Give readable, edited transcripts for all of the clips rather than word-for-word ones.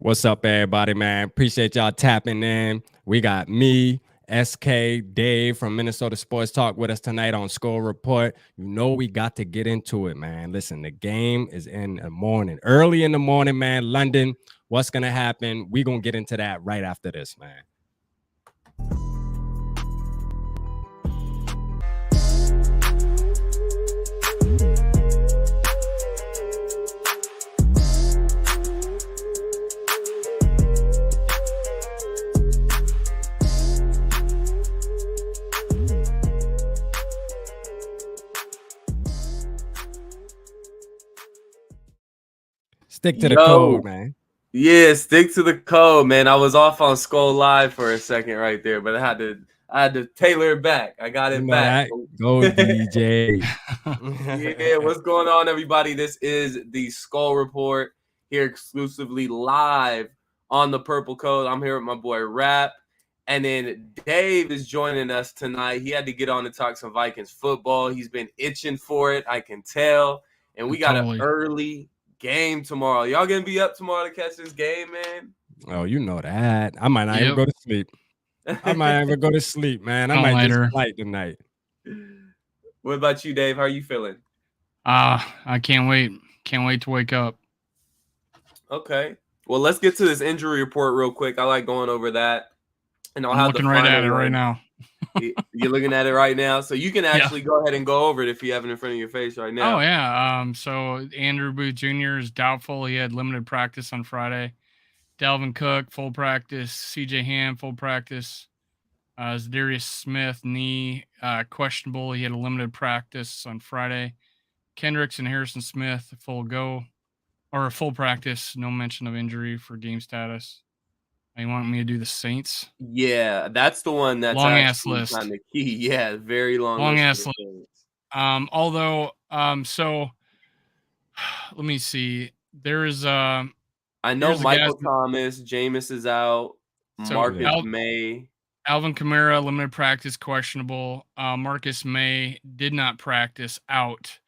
What's up, everybody, man? Appreciate y'all tapping in. We got me, SK, Dave from Minnesota Sports Talk with us tonight on SKOL Report. You know we got to get into it, man. Listen, the game is in the morning. Early in the morning, man. London, what's going to happen? We're going to get into that right after this, man. Stick to the code, man. Yeah, stick to the code, man. I was off on SKOL Live for a second right there, but I had to tailor it back. I got it back. Go DJ. Yeah, what's going on, everybody? This is the SKOL Report here exclusively live on the Purple Code. I'm here with my boy Rap, and then Dave is joining us tonight. He had to get on to talk some Vikings football. He's been itching for it, I can tell, and we got an early game tomorrow. Y'all gonna be up tomorrow to catch this game, man? Oh, you know that. I might not even go to sleep. I might even go to sleep, man. I might just flight tonight. What about you, Dave? How are you feeling? I can't wait. Can't wait to wake up. Okay. Well, let's get to this injury report real quick. I like going over that. And I'm looking right at it right now. You're looking at it right now, so you can actually go ahead and go over it if you have it in front of your face right now. Oh yeah. So Andrew Booth Jr. is doubtful. He had limited practice on Friday. Dalvin Cook full practice. C.J. Ham full practice. Zadarius Smith knee questionable. He had a limited practice on Friday. Kendricks and Harrison Smith full practice. No mention of injury for game status. You want me to do the Saints? Yeah, that's the one that's long ass list. Kind of key. Yeah, very long ass list. So let me see. There is I know Michael Thomas, Jameis is out. Marcus May. Alvin Kamara, limited practice, questionable. Marcus May did not practice, out.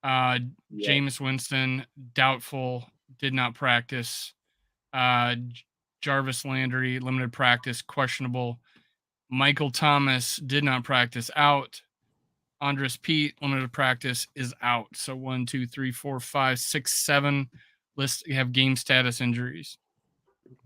Jameis Winston, doubtful, did not practice. Jarvis Landry, limited practice, questionable. Michael Thomas did not practice, out. Andres Pete, limited practice, is out. So 1, 2, 3, 4, 5, 6, 7 lists have game status injuries.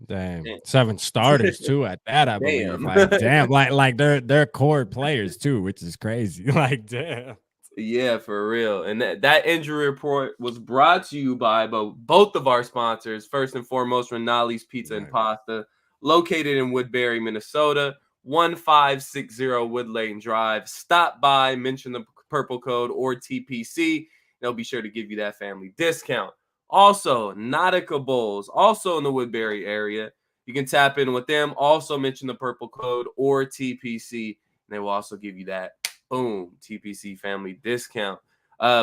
Damn, 7 starters too at that, I believe. Like, damn, like they're core players too, which is crazy. Like, damn. Yeah, for real. And that injury report was brought to you by both of our sponsors. First and foremost, Rinaldi's Pizza and Pasta, located in Woodbury, Minnesota, 1560 Wood Lane Drive. Stop by, mention the purple code or TPC. They'll be sure to give you that family discount. Also, Nautica Bowls, also in the Woodbury area. You can tap in with them. Also mention the purple code or TPC, and they will also give you that boom TPC family discount.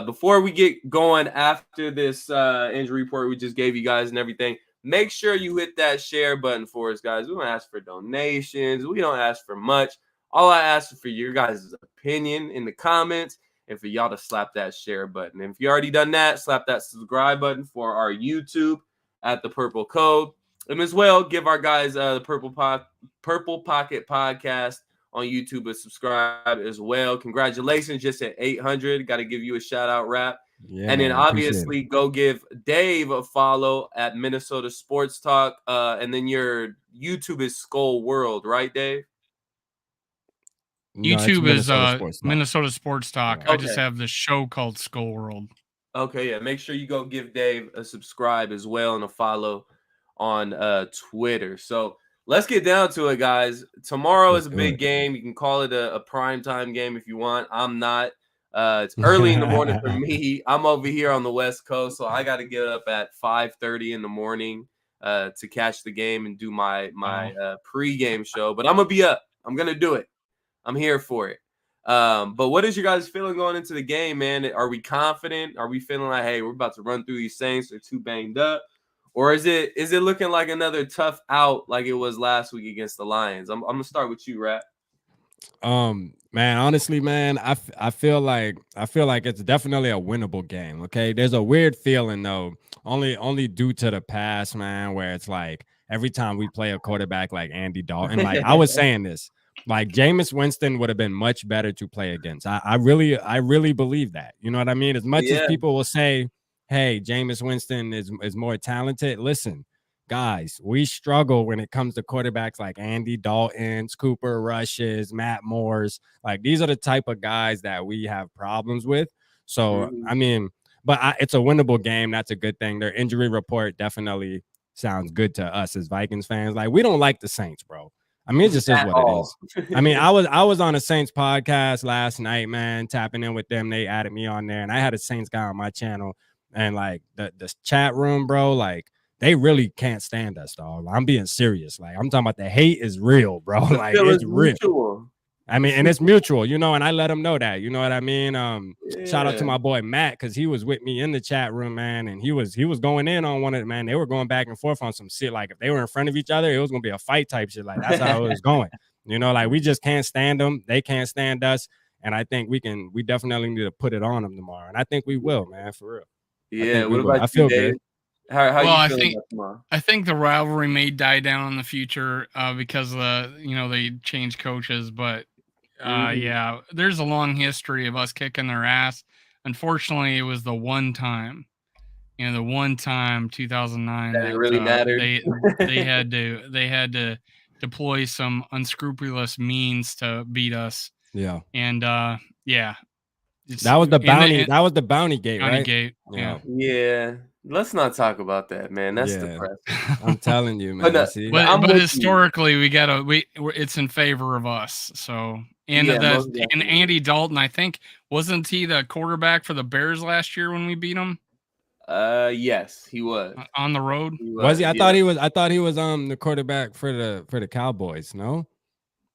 Before we get going after this injury report we just gave you guys and everything, make sure you hit that share button for us, guys. We don't ask for donations. We don't ask for much. All I ask is for your guys' opinion in the comments and for y'all to slap that share button. And if you already done that, slap that subscribe button for our YouTube at the Purple Code. And as well, give our guys the Purple Pocket Podcast on YouTube a subscribe as well. Congratulations, just at 800. Got to give you a shout out, Rap. Yeah, and then obviously go give Dave a follow at Minnesota Sports Talk. And then your YouTube is SKOL World, right, Dave? YouTube is Minnesota Sports Talk. Okay. I just have the show called SKOL World. Okay, yeah. Make sure you go give Dave a subscribe as well and a follow on Twitter. So let's get down to it, guys. Tomorrow is a big game. You can call it a primetime game if you want. I'm not. It's early in the morning for me. I'm over here on the West Coast, so I got to get up at 5:30 in the morning to catch the game and do my pregame show. But I'm going to be up. I'm going to do it. I'm here for it. But what is your guys' feeling going into the game, man? Are we confident? Are we feeling like, hey, we're about to run through these Saints? They're too banged up. Or is it looking like another tough out like it was last week against the Lions? I'm going to start with you, Rat. Man, honestly, man, I feel like it's definitely a winnable game. Okay, there's a weird feeling though, only due to the past, man, where it's like every time we play a quarterback like Andy Dalton, like I was saying this, like Jameis Winston would have been much better to play against. I really believe that. You know what I mean? As much as Yeah. people will say, hey, Jameis Winston is more talented. Listen, guys, we struggle when it comes to quarterbacks like Andy Dalton, Cooper Rushes, Matt Moores. Like these are the type of guys that we have problems with. So, I mean, but it's a winnable game. That's a good thing. Their injury report definitely sounds good to us as Vikings fans. Like we don't like the Saints, bro. I mean, it just is what it is. I mean, I was on a Saints podcast last night, man, tapping in with them. They added me on there, and I had a Saints guy on my channel, and like the chat room, bro, like they really can't stand us, dog. I'm being serious. Like I'm talking about the hate is real, bro. Like it's real. Mutual. I mean, and it's mutual, you know, and I let them know that, you know what I mean? Shout out to my boy Matt, because he was with me in the chat room, man, and he was going in on one of it, man. They were going back and forth on some shit. Like if they were in front of each other, it was gonna be a fight type shit. Like that's how it was going. You know, like we just can't stand them. They can't stand us. And I think we definitely need to put it on them tomorrow. And I think we will, man, for real. Yeah, what about I feel you, Dave? good. How you feeling about tomorrow? I think the rivalry may die down in the future because they changed coaches, but yeah, there's a long history of us kicking their ass. Unfortunately, it was the one time 2009 that it really mattered. They had to deploy some unscrupulous means to beat us. Yeah. And yeah. That was the bounty. That was the bounty gate, right? Gate. Yeah. Yeah. Let's not talk about that, man. That's depressing. I'm telling you, man. But historically, it's in favor of us. So and Andy Dalton, I think, wasn't he the quarterback for the Bears last year when we beat him? Yes, he was on the road. Was he? I thought he was the quarterback for the Cowboys. No,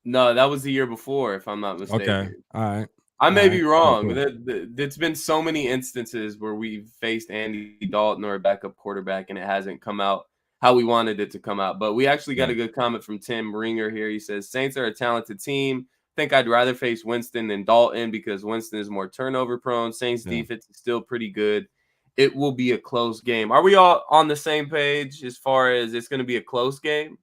that was the year before, if I'm not mistaken. Okay, all right. I may be wrong. There's been so many instances where we've faced Andy Dalton or a backup quarterback, and it hasn't come out how we wanted it to come out. But we actually got a good comment from Tim Ringer here. He says, Saints are a talented team. I think I'd rather face Winston than Dalton because Winston is more turnover prone. Saints defense is still pretty good. It will be a close game. Are we all on the same page as far as it's going to be a close game?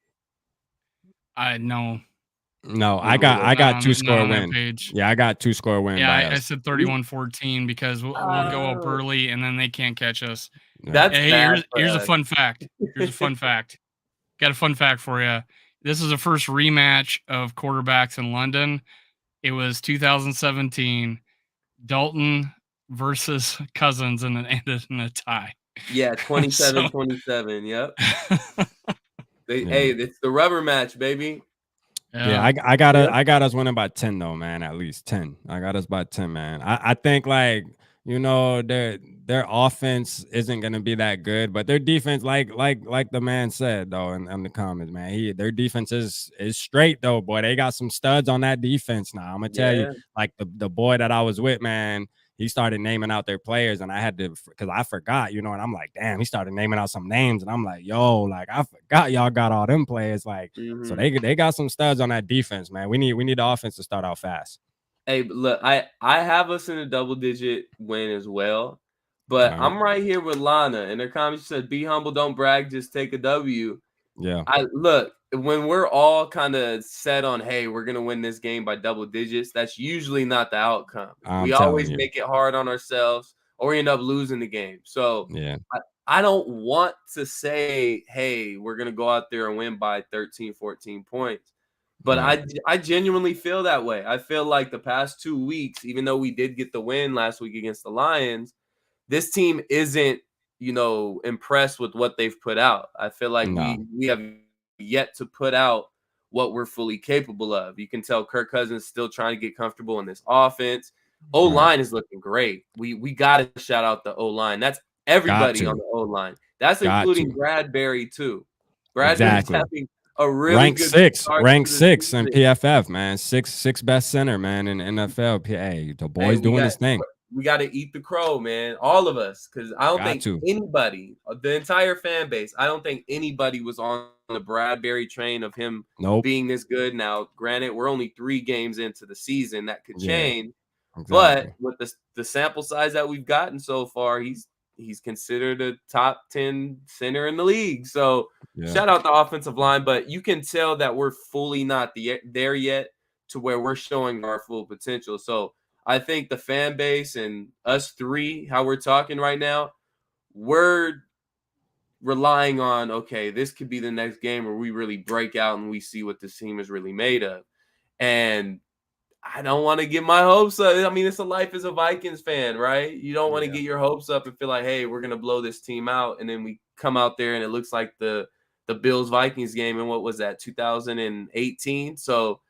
No, I got 2-score win. Yeah, I got 2-score win. Yeah, I said 31-14 because we'll go up early and then they can't catch us. That's here's a fun fact. Got a fun fact for you. This is the first rematch of quarterbacks in London. It was 2017. Dalton versus Cousins and it ended in a tie. Yeah, 27-27. Yep. Hey, it's the rubber match, baby. Yeah, I got us winning by 10 though, man. At least 10. I got us by 10, man. I think like their offense isn't gonna be that good, but their defense, like the man said though in the comments, man, their defense is straight though, boy. They got some studs on that defense now. I'm gonna tell you, like the boy that I was with, man. He started naming out their players, and I had to because I forgot, and I'm like, damn. He started naming out some names, and I'm like, yo, like I forgot y'all got all them players, like so they got some studs on that defense, man. We need the offense to start out fast. Hey, look, I have us in a double-digit win as well, but I'm right here with Lana, and her comment said, "Be humble, don't brag, just take a W." Yeah, look. When we're all kind of set on, hey, we're going to win this game by double digits, that's usually not the outcome. We always make it hard on ourselves or we end up losing the game. So yeah, I don't want to say, hey, we're going to go out there and win by 13, 14 points. But I genuinely feel that way. I feel like the past 2 weeks, even though we did get the win last week against the Lions, this team isn't, impressed with what they've put out. I feel like we have yet to put out what we're fully capable of. You can tell Kirk Cousins is still trying to get comfortable in this offense. O-line is looking great. We got to shout out the O-line. That's everybody on the O-line. That's including Bradbury too. Bradbury's having a really rank good six in PFF, man. Six best center, man, in NFL. Hey, the boy's doing his thing. we got to eat the crow, man. All of us, because I don't think anybody, the entire fan base, I don't think anybody was on the Bradbury train of him being this good. Now, granted, we're only 3 games into the season. That could change. But with the sample size that we've gotten so far, he's considered a top 10 center in the league. So shout out the offensive line, but you can tell that we're fully not there yet to where we're showing our full potential. So I think the fan base and us 3, how we're talking right now, we're relying on, okay, this could be the next game where we really break out and we see what this team is really made of. And I don't want to get my hopes up. I mean, it's a life as a Vikings fan, right? You don't want to get your hopes up and feel like, hey, we're going to blow this team out. And then we come out there and it looks like the Bills-Vikings game in what was that, 2018? So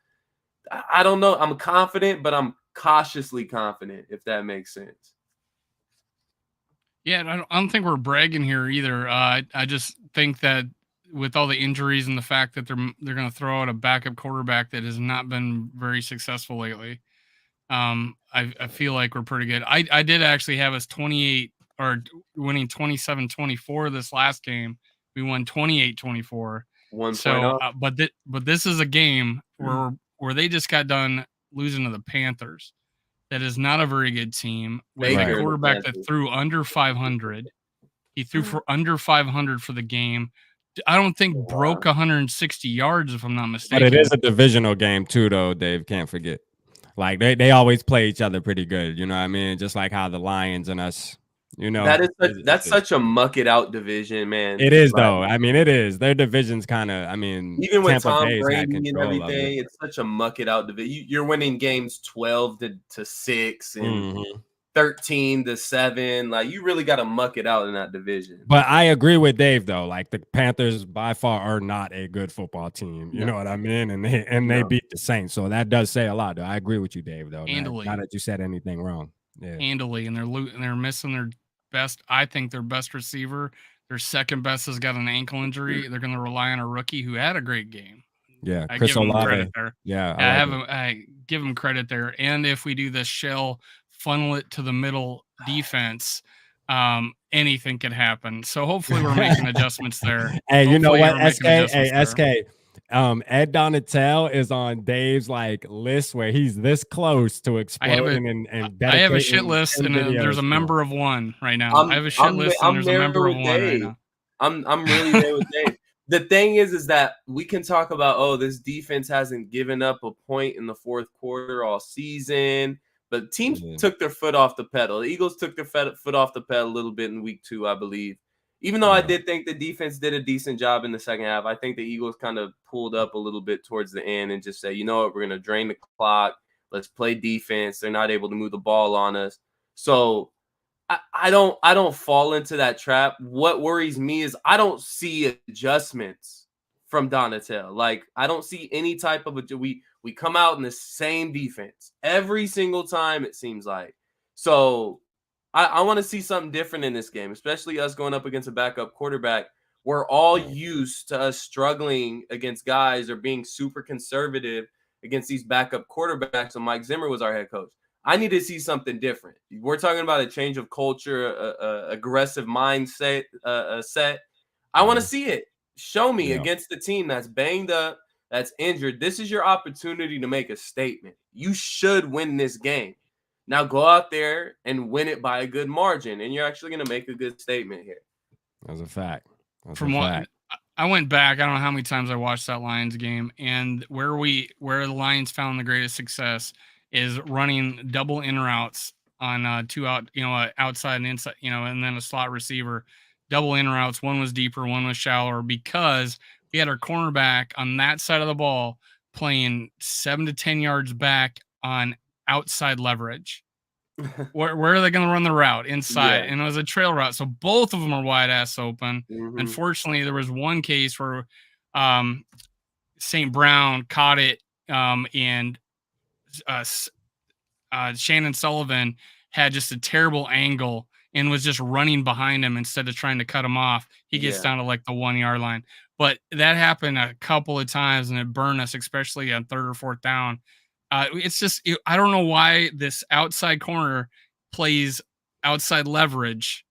I don't know. I'm confident, but I'm cautiously confident, if that makes sense. Yeah, I don't think we're bragging here either. I just think that with all the injuries and the fact that they're going to throw out a backup quarterback that has not been very successful lately, I feel like we're pretty good. I did actually have us 28 or winning 27-24 this last game. We won 28-24. 1 point off. But this is a game where they just got done losing to the Panthers. That is not a very good team. With a quarterback that threw under 500. He threw for under 500 for the game. I don't think broke 160 yards, if I'm not mistaken. But it is a divisional game too, though, Dave. Can't forget. Like, they always play each other pretty good. You know what I mean? Just like how the Lions and us, you know. That's such a muck it out division, man. It is, though. I mean, it is. Their division's kind of, I mean, even with Tom Brady and everything, it's such a muck it out division. You're winning games 12-6 and 13-7. Like, you really got to muck it out in that division. But I agree with Dave, though. Like, the Panthers by far are not a good football team. You know what I mean? And they beat the Saints. So that does say a lot, though. I agree with you, Dave, though. Not that you said anything wrong. Yeah. Handily. And they're missing their best, I think their best receiver. Their second best has got an ankle injury. They're going to rely on a rookie who had a great game. Yeah, I give him credit there. Yeah, I give him credit there. And if we do this shell, funnel it to the middle defense, anything could happen. So hopefully we're making adjustments there. Hey, you know what, SK? Hey, SK. Ed Donatel is on Dave's list where he's this close to exploding and I have a shit list and there's a member of one right now. I have a shit list and there's a member of one right now. I'm really there with Dave. The thing is that we can talk about, this defense hasn't given up a point in the fourth quarter all season, but teams took their foot off the pedal. The Eagles took their foot off the pedal a little bit in week 2, I believe. Even though I did think the defense did a decent job in the second half, I think the Eagles kind of pulled up a little bit towards the end and just said, you know what, we're going to drain the clock. Let's play defense. They're not able to move the ball on us. So I don't fall into that trap. What worries me is I don't see adjustments from Donatel. Like, I don't see any type of we come out in the same defense every single time, it seems like. So I want to see something different in this game, especially us going up against a backup quarterback. We're all used to us struggling against guys or being super conservative against these backup quarterbacks. And Mike Zimmer was our head coach. I need to see something different. We're talking about a change of culture, aggressive mindset set. I want to see it. Show me against the team that's banged up, that's injured. This is your opportunity to make a statement. You should win this game. Now go out there and win it by a good margin, and you're actually going to make a good statement here. That's a fact. I went back, I don't know how many times I watched that Lions game, and where the Lions found the greatest success is running double in routes on two outside and inside, and then a slot receiver. Double in routes. One was deeper, one was shallower, because we had our cornerback on that side of the ball playing 7 to 10 yards back on outside leverage. Where are they going to run the route? Inside. And it was a trail route. So both of them are wide ass open. Unfortunately, there was one case where St. Brown caught it and Shannon Sullivan had just a terrible angle and was just running behind him instead of trying to cut him off. He gets down to like the 1 yard line. But that happened a couple of times and it burned us, especially on third or fourth down. It's just, I don't know why this outside corner plays outside leverage,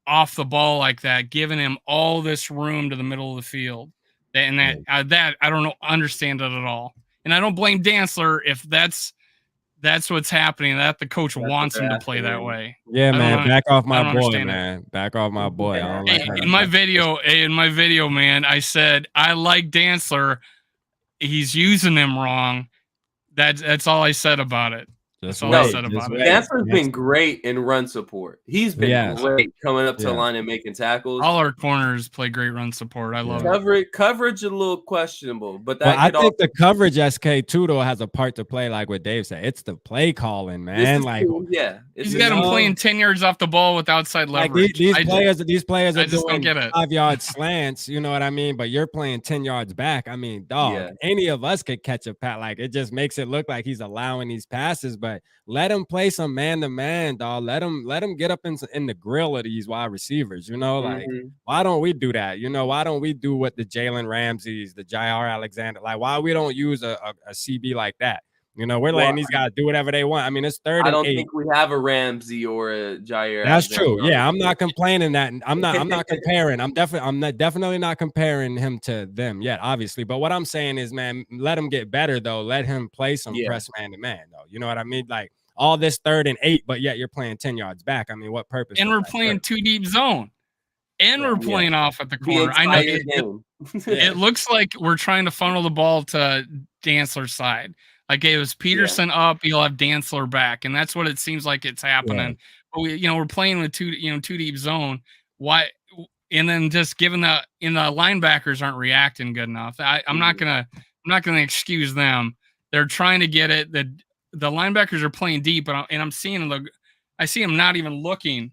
off the ball like that, giving him all this room to the middle of the field. And that I don't understand it at all. And I don't blame Dantzler if that's what's happening, that the coach wants him to play that way. Yeah, man. Back off my boy, man. Back off my boy. In my video, man, I said I like Dantzler. He's using him wrong. That's all I said about it. Dantzler's been great in run support. He's been great coming up to the line and making tackles. All our corners play great run support. I love it. Coverage a little questionable, but I think the coverage SK too though has a part to play. Like what Dave said, it's the play calling, man. Like he's got him playing 10 yards off the ball with outside leverage. Like these players are doing get it. 5-yard slants. You know what I mean? But you're playing 10 yards back. I mean, dog, any of us could catch a pass. Like it just makes it look like he's allowing these passes, but let him play some man-to-man, dog. Let him get up in the grill of these wide receivers, like why don't we do that? Why don't we do what the Jalen Ramseys, the Jair Alexander, like why we don't use a CB like that? We're letting these guys do whatever they want. I mean, it's 3rd and 8. I don't think we have a Ramsey or a Jair. That's true. Yeah, I'm not complaining that. I'm not comparing. I'm definitely not comparing him to them yet, obviously. But what I'm saying is, man, let him get better though. Let him play some press man-to-man though. You know what I mean? Like all this 3rd and 8, but yet you're playing 10 yards back. I mean, what purpose? And we're playing 2 deep zone. And we're playing off at the corner. I know it looks like we're trying to funnel the ball to Dantzler's side. Like it was Peterson up, you'll have Dantzler back, and that's what it seems like it's happening. But we're playing with 2 deep zone. Why? And then just given the linebackers aren't reacting good enough. I'm not gonna excuse them. They're trying to get it. The linebackers are playing deep, and I'm seeing I see them not even looking,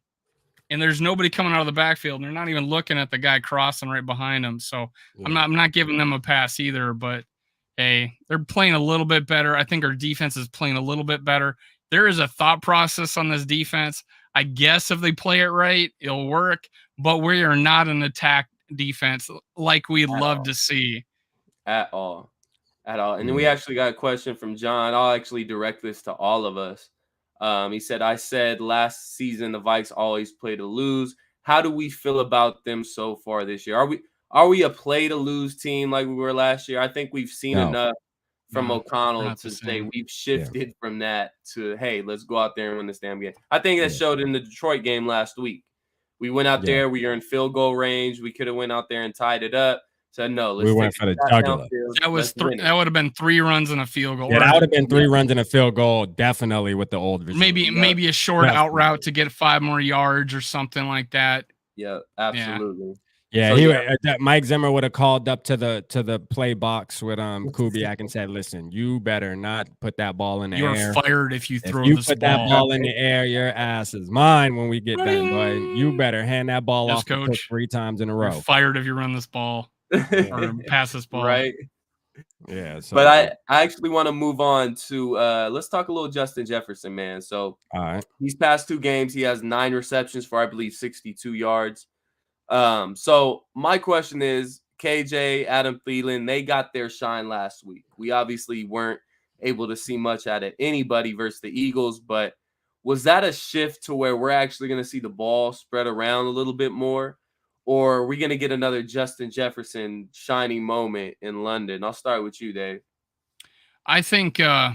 and there's nobody coming out of the backfield. And they're not even looking at the guy crossing right behind them. So I'm not giving them a pass either, but. Hey, they're playing a little bit better. I think our defense is playing a little bit better. There is a thought process on this defense. I guess if they play it right, it'll work. But we are not an attack defense like we'd love to see. At all. And then we actually got a question from John. I'll actually direct this to all of us. He said, I said last season the Vikes always play to lose. How do we feel about them so far this year? Are we a play to lose team like we were last year? I think we've seen enough from O'Connell to say we've shifted from that to, hey, let's go out there and win this damn game. I think that showed in the Detroit game last week. We went out there. We were in field goal range. We could have went out there and tied it up. Said, no, let's went for the jugular. That would have been 3 runs and a field goal. Yeah, that would have been 3 runs and a field goal, definitely with the old regime. Maybe a short out route to get 5 more yards or something like that. Yeah, absolutely. Yeah, Mike Zimmer would have called up to the play box with Kubiak and said, "Listen, you better not put that ball in the air. You're fired if you throw this put that ball in the air. Your ass is mine when we get done, boy. You better hand that ball off coach 3 times in a row. You're fired if you run this ball or pass this ball, right?" Yeah. So, but I actually want to move on to let's talk a little Justin Jefferson, man. So all right, these past 2 games, he has 9 receptions for I believe 62 yards. So my question is, KJ, Adam Thielen, they got their shine last week. We obviously weren't able to see much out of anybody versus the Eagles, but was that a shift to where we're actually going to see the ball spread around a little bit more? Or are we going to get another Justin Jefferson shining moment in London? I'll start with you, Dave. I think we'll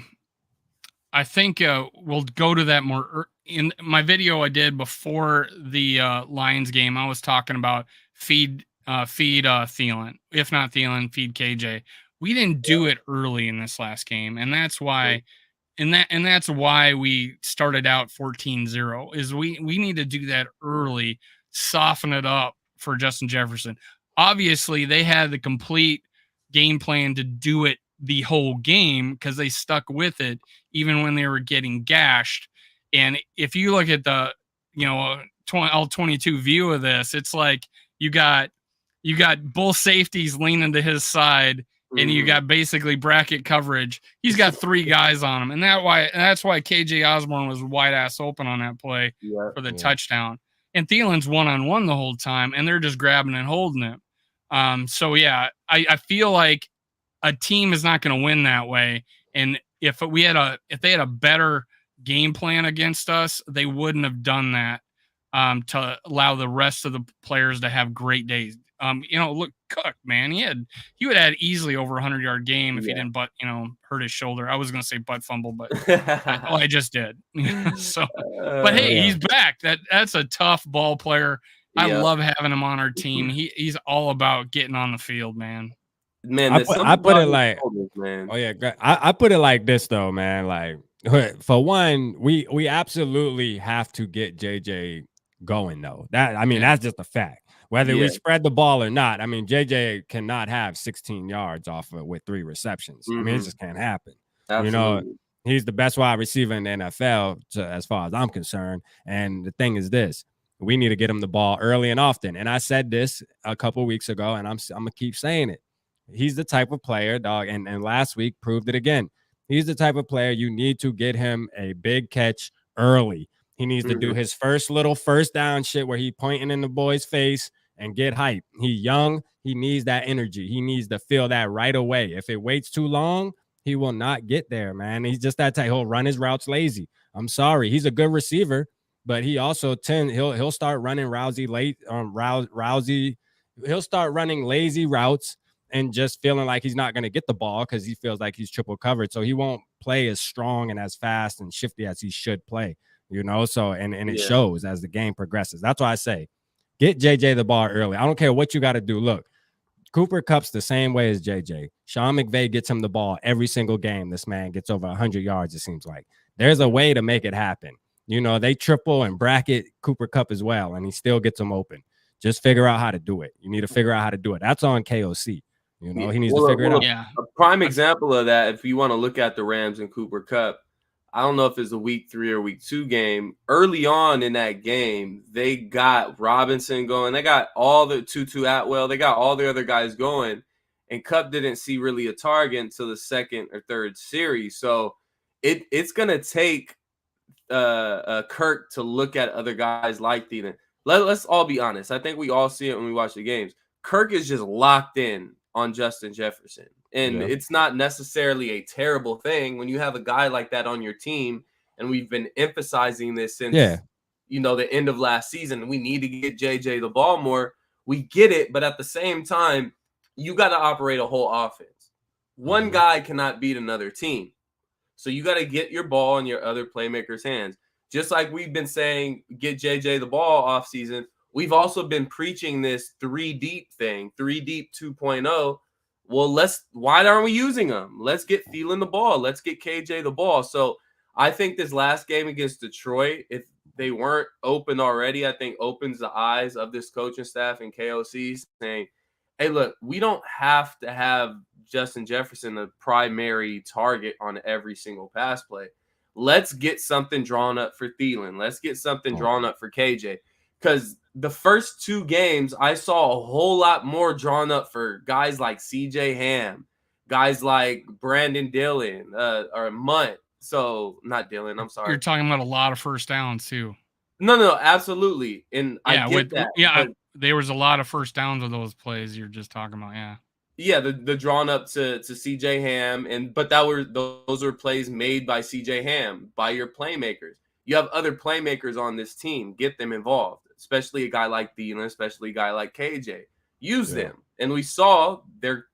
go to that more. In my video I did before the Lions game, I was talking about feed Thielen. If not Thielen, feed KJ. We didn't do it early in this last game, and that's why that's why we started out 14-0. Is we need to do that early, soften it up for Justin Jefferson. Obviously, they had the complete game plan to do it the whole game because they stuck with it even when they were getting gashed. And if you look at the, all 22 view of this, it's like you got both safeties leaning to his side, and you got basically bracket coverage. He's got 3 guys on him, and that's why KJ Osborne was wide ass open on that play for the touchdown. And Thielen's 1-on-1 the whole time, and they're just grabbing and holding him. I feel like a team is not going to win that way. And if they had a better game plan against us, they wouldn't have done that to allow the rest of the players to have great days. Look, Cook, man, he would have had easily over 100-yard game if he didn't hurt his shoulder. I was going to say butt fumble, but I just did. So, but hey, he's back. That's a tough ball player. I love having him on our team. He's all about getting on the field, man. Man, I put it like, man. Oh yeah, I put it like this though, man. Like, for one, we absolutely have to get JJ going though. That's just a fact. Whether we spread the ball or not, I mean, JJ cannot have 16 yards off with 3 receptions. I mean, it just can't happen. Absolutely. He's the best wide receiver in the NFL, as far as I'm concerned. And the thing is this. We need to get him the ball early and often. And I said this a couple weeks ago, and I'm going to keep saying it. He's the type of player, dog, and last week proved it again. He's the type of player you need to get him a big catch early. He needs to do his first little first down shit where he pointing in the boy's face and get hype. He young. He needs that energy. He needs to feel that right away. If it waits too long, he will not get there, man. He's just that type. He'll run his routes lazy. I'm sorry. He's a good receiver, but he also he'll start running he'll start running lazy routes and just feeling like he's not going to get the ball because he feels like he's triple covered. So he won't play as strong and as fast and shifty as he should play, So, and it shows as the game progresses. That's why I say, get JJ the ball early. I don't care what you got to do. Look, Cooper Kupp's the same way as JJ. Sean McVay gets him the ball every single game. This man gets over 100 yards, it seems like. There's a way to make it happen. They triple and bracket Cooper Kupp as well, and he still gets them open. Just figure out how to do it. You need to figure out how to do it. That's on KOC. He needs to figure it out. Yeah. A prime example of that, if you want to look at the Rams and Cooper Kupp, I don't know if it's a week 3 or week 2 game. Early on in that game, they got Robinson going. They got all the Tutu Atwell. They got all the other guys going. And Kupp didn't see really a target until the second or third series. So it's going to take Kirk to look at other guys like Thielen. Let's all be honest. I think we all see it when we watch the games. Kirk is just locked in on Justin Jefferson. And it's not necessarily a terrible thing when you have a guy like that on your team. And we've been emphasizing this since, the end of last season. We need to get JJ the ball more. We get it. But at the same time, you got to operate a whole offense. One guy cannot beat another team. So you got to get your ball in your other playmakers' hands. Just like we've been saying, get JJ the ball off season. We've also been preaching this 3 deep thing, 3 deep 2.0. Well, why aren't we using them? Let's get Thielen the ball. Let's get KJ the ball. So I think this last game against Detroit, if they weren't open already, I think opens the eyes of this coaching staff and KOC saying, hey, look, we don't have to have Justin Jefferson the primary target on every single pass play. Let's get something drawn up for Thielen. Let's get something drawn up for KJ. Because the first 2 games, I saw a whole lot more drawn up for guys like CJ Ham, guys like Brandon Dillon, or Munt. So, not Dillon, I'm sorry. You're talking about a lot of first downs, too. No, absolutely. And I get that. Yeah, there was a lot of first downs of those plays you're just talking about, yeah. Yeah, the drawn up to CJ Ham, but those were plays made by CJ Ham, by your playmakers. You have other playmakers on this team. Get them involved, especially a guy like Thielen, especially a guy like KJ. Use them. And we saw they're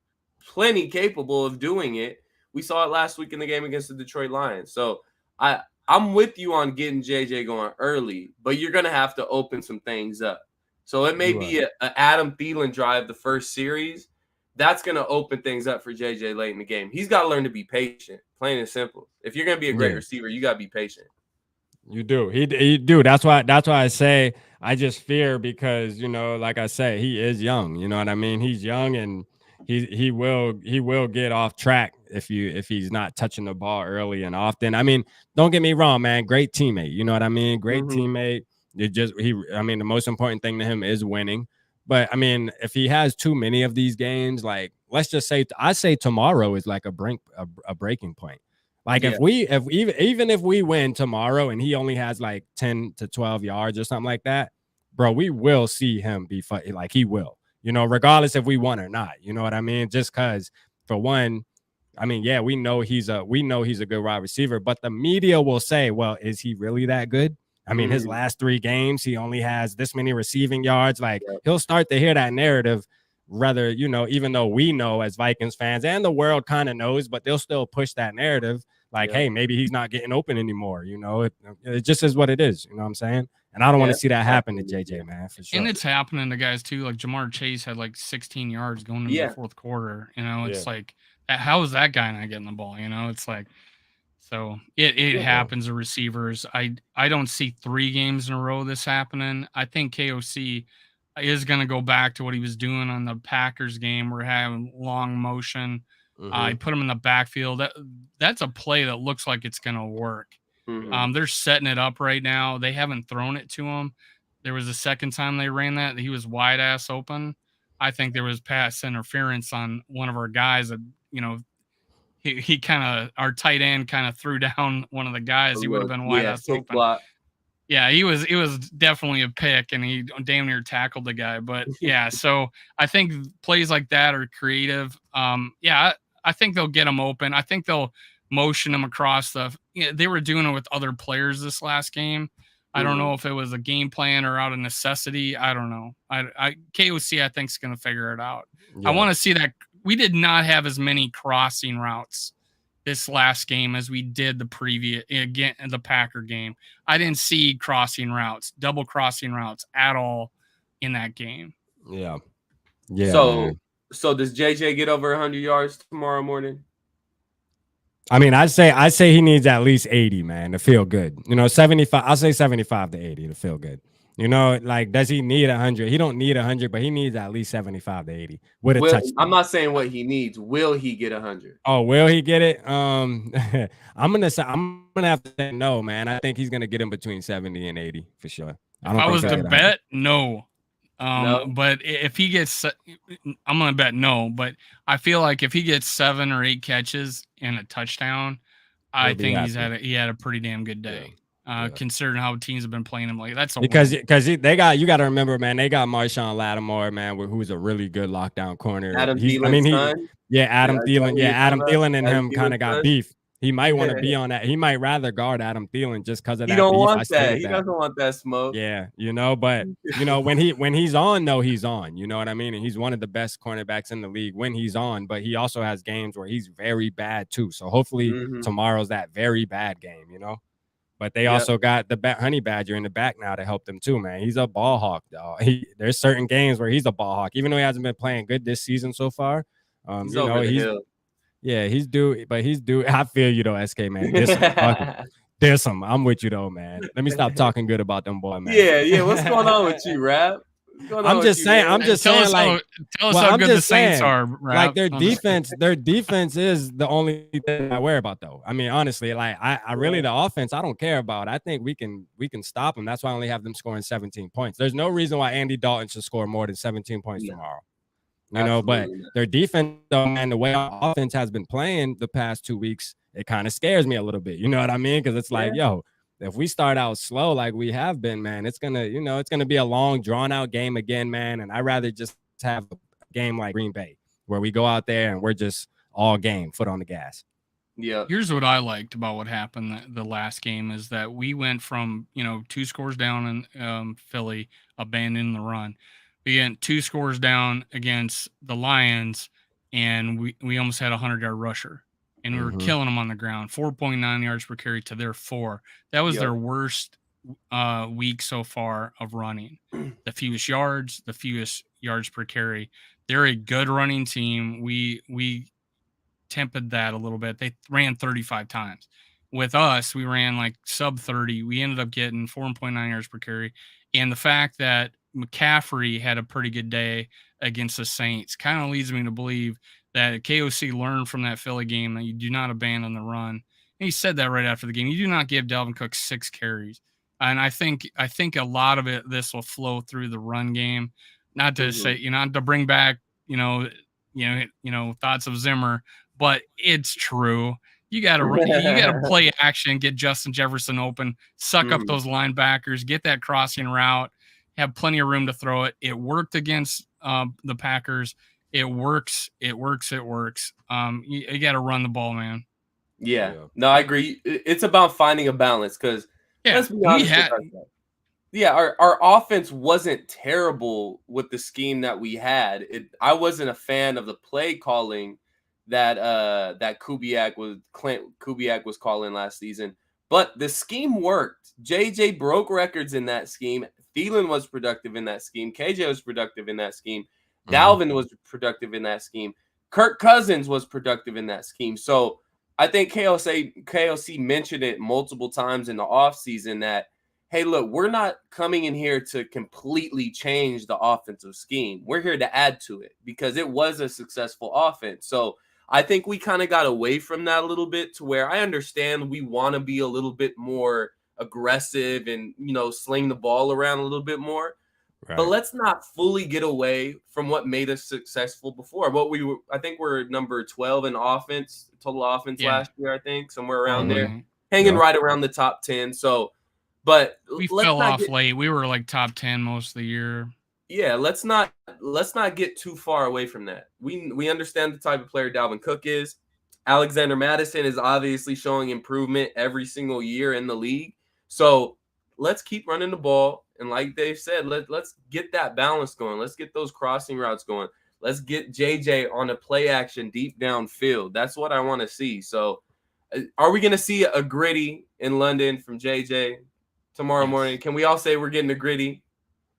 plenty capable of doing it. We saw it last week in the game against the Detroit Lions. So I'm with you on getting JJ going early, but you're going to have to open some things up. So it may be an Adam Thielen drive the first series. That's going to open things up for JJ late in the game. He's got to learn to be patient, plain and simple. If you're going to be a great receiver, you got to be patient. You do. He do. That's why I say I just fear because, like I say, he is young. You know what I mean? He's young and he will get off track if he's not touching the ball early and often. I mean, don't get me wrong, man. Great teammate. You know what I mean? Great teammate. The most important thing to him is winning. But I mean, if he has too many of these games, like let's just say I say tomorrow is like a breaking point. Like if we win tomorrow and he only has like 10 to 12 yards or something like that, bro, we will see him be like he will, regardless if we won or not. You know what I mean? Just because for one, I mean, yeah, we know he's a good wide receiver, but the media will say, well, is he really that good? I mean, his last 3 games, he only has this many receiving yards. Like, he'll start to hear that narrative, rather, you know, even though we know as Vikings fans and the world kind of knows, but they'll still push that narrative. Like, hey, maybe he's not getting open anymore. You know, it just is what it is. You know what I'm saying? And I don't want to see that happen to JJ, man, for sure. And it's happening to guys too. Like Jamar Chase had like 16 yards going into the fourth quarter. You know, it's like, how is that guy not getting the ball? You know, it's like, so it happens to receivers. I don't see 3 games in a row this happening. I think KOC is going to go back to what he was doing on the Packers game. We're having long motion. I put him in the backfield. That's a play that looks like it's going to work. They're setting it up right now. They haven't thrown it to him. There was a second time they ran that he was wide ass open. I think there was pass interference on one of our guys that, you know, he kind of, our tight end kind of threw down one of the guys. He would have been wide ass open. Block. Yeah, it was definitely a pick, and he damn near tackled the guy. But yeah, so I think plays like that are creative. I think they'll get him open. I think they'll motion him across the. They were doing it with other players this last game. I don't know if it was a game plan or out of necessity. I don't know. KOC I think is going to figure it out. Yeah. I want to see that. We did not have as many crossing routes this last game as we did the previous, again, the Packer game. I didn't see crossing routes, double crossing routes at all in that game. Yeah. So does JJ get over 100 yards tomorrow morning? I mean, I'd say he needs at least 80, man, to feel good. You know, 75. I'll say 75 to 80 to feel good. You know, like, does he need 100? He don't need 100, but he needs at least 75 to 80 with a touchdown. I'm not saying what he needs. Will he get 100? Oh, will he get it? I'm gonna have to say no, man. I think he's gonna get him between 70 and 80 for sure. If I was to bet, no. But if he gets, I'm gonna bet no. But I feel like if he gets 7 or 8 catches and a touchdown, I think he had a pretty damn good day. Considering how teams have been playing him, like that's because you got to remember, man, they got Marshawn Lattimore, man, who's a really good lockdown corner. Adam Thielen and him kind of got beef. He might want to be on that. He might rather guard Adam Thielen just because of that. He don't want that. He doesn't want that smoke. Yeah, you know, but you know, when he's on, though, he's on. You know what I mean? And he's one of the best cornerbacks in the league when he's on. But he also has games where he's very bad too. So hopefully tomorrow's that very bad game. You know. But they also got the Honey Badger in the back now to help them too, man. He's a ball hawk, dog. There's certain games where he's a ball hawk, even though he hasn't been playing good this season so far. He's due. But he's due. I feel you though, SK, man. There's some. I'm with you though, man. Let me stop talking good about them, boy, man. Yeah. What's going on with you, Rap? I'm just saying. Tell us how good the Saints are. Rap. Like their defense is the only thing I worry about, though. I mean, honestly, like I really the offense I don't care about. I think we can stop them. That's why I only have them scoring 17 points. There's no reason why Andy Dalton should score more than 17 points tomorrow. You know, but their defense, though, man, the way our offense has been playing the past 2 weeks, it kind of scares me a little bit. You know what I mean? Because it's like, yo, if we start out slow like we have been, man, it's gonna be a long, drawn out game again, man. And I'd rather just have a game like Green Bay, where we go out there and we're just all game, foot on the gas. Yeah. Here's what I liked about what happened the last game is that we went from 2 scores down in Philly, abandoning the run. We went 2 scores down against the Lions, and we almost had a 100-yard rusher. And we were killing them on the ground, 4.9 yards per carry to their 4. That was their worst week so far of running. The fewest yards per carry. They're a good running team. We tempered that a little bit. They ran 35 times. With us, we ran like sub 30. We ended up getting 4.9 yards per carry. And the fact that McCaffrey had a pretty good day against the Saints kind of leads me to believe that KOC learned from that Philly game that you do not abandon the run. And he said that right after the game. You do not give Dalvin Cook 6 carries. And I think a lot of this will flow through the run game. Not to say, not to bring back, thoughts of Zimmer, but it's true. You got to play action, get Justin Jefferson open, suck up those linebackers, get that crossing route, have plenty of room to throw it. It worked against the Packers. It works. You got to run the ball, man. Yeah. No, I agree. It's about finding a balance because let's be honest with ourselves. Yeah, our offense wasn't terrible with the scheme that we had. I wasn't a fan of the play calling that Kubiak was calling last season, but the scheme worked. JJ broke records in that scheme. Thielen was productive in that scheme. KJ was productive in that scheme. Dalvin was productive in that scheme. Kirk Cousins was productive in that scheme. So I think KOC mentioned it multiple times in the offseason that, hey, look, we're not coming in here to completely change the offensive scheme. We're here to add to it because it was a successful offense. So I think we kind of got away from that a little bit to where I understand we want to be a little bit more aggressive and, sling the ball around a little bit more. Right. But let's not fully get away from what made us successful before. I think we're number 12 in offense, total offense last year, I think, somewhere around there, hanging right around the top 10. So, but we fell off late. We were like top 10 most of the year. Yeah, let's not get too far away from that. We understand the type of player Dalvin Cook is. Alexander Mattison is obviously showing improvement every single year in the league. So let's keep running the ball. And like Dave said, let's get that balance going. Let's get those crossing routes going. Let's get JJ on a play action deep downfield. That's what I want to see. So are we going to see a gritty in London from JJ tomorrow morning? Can we all say we're getting a gritty?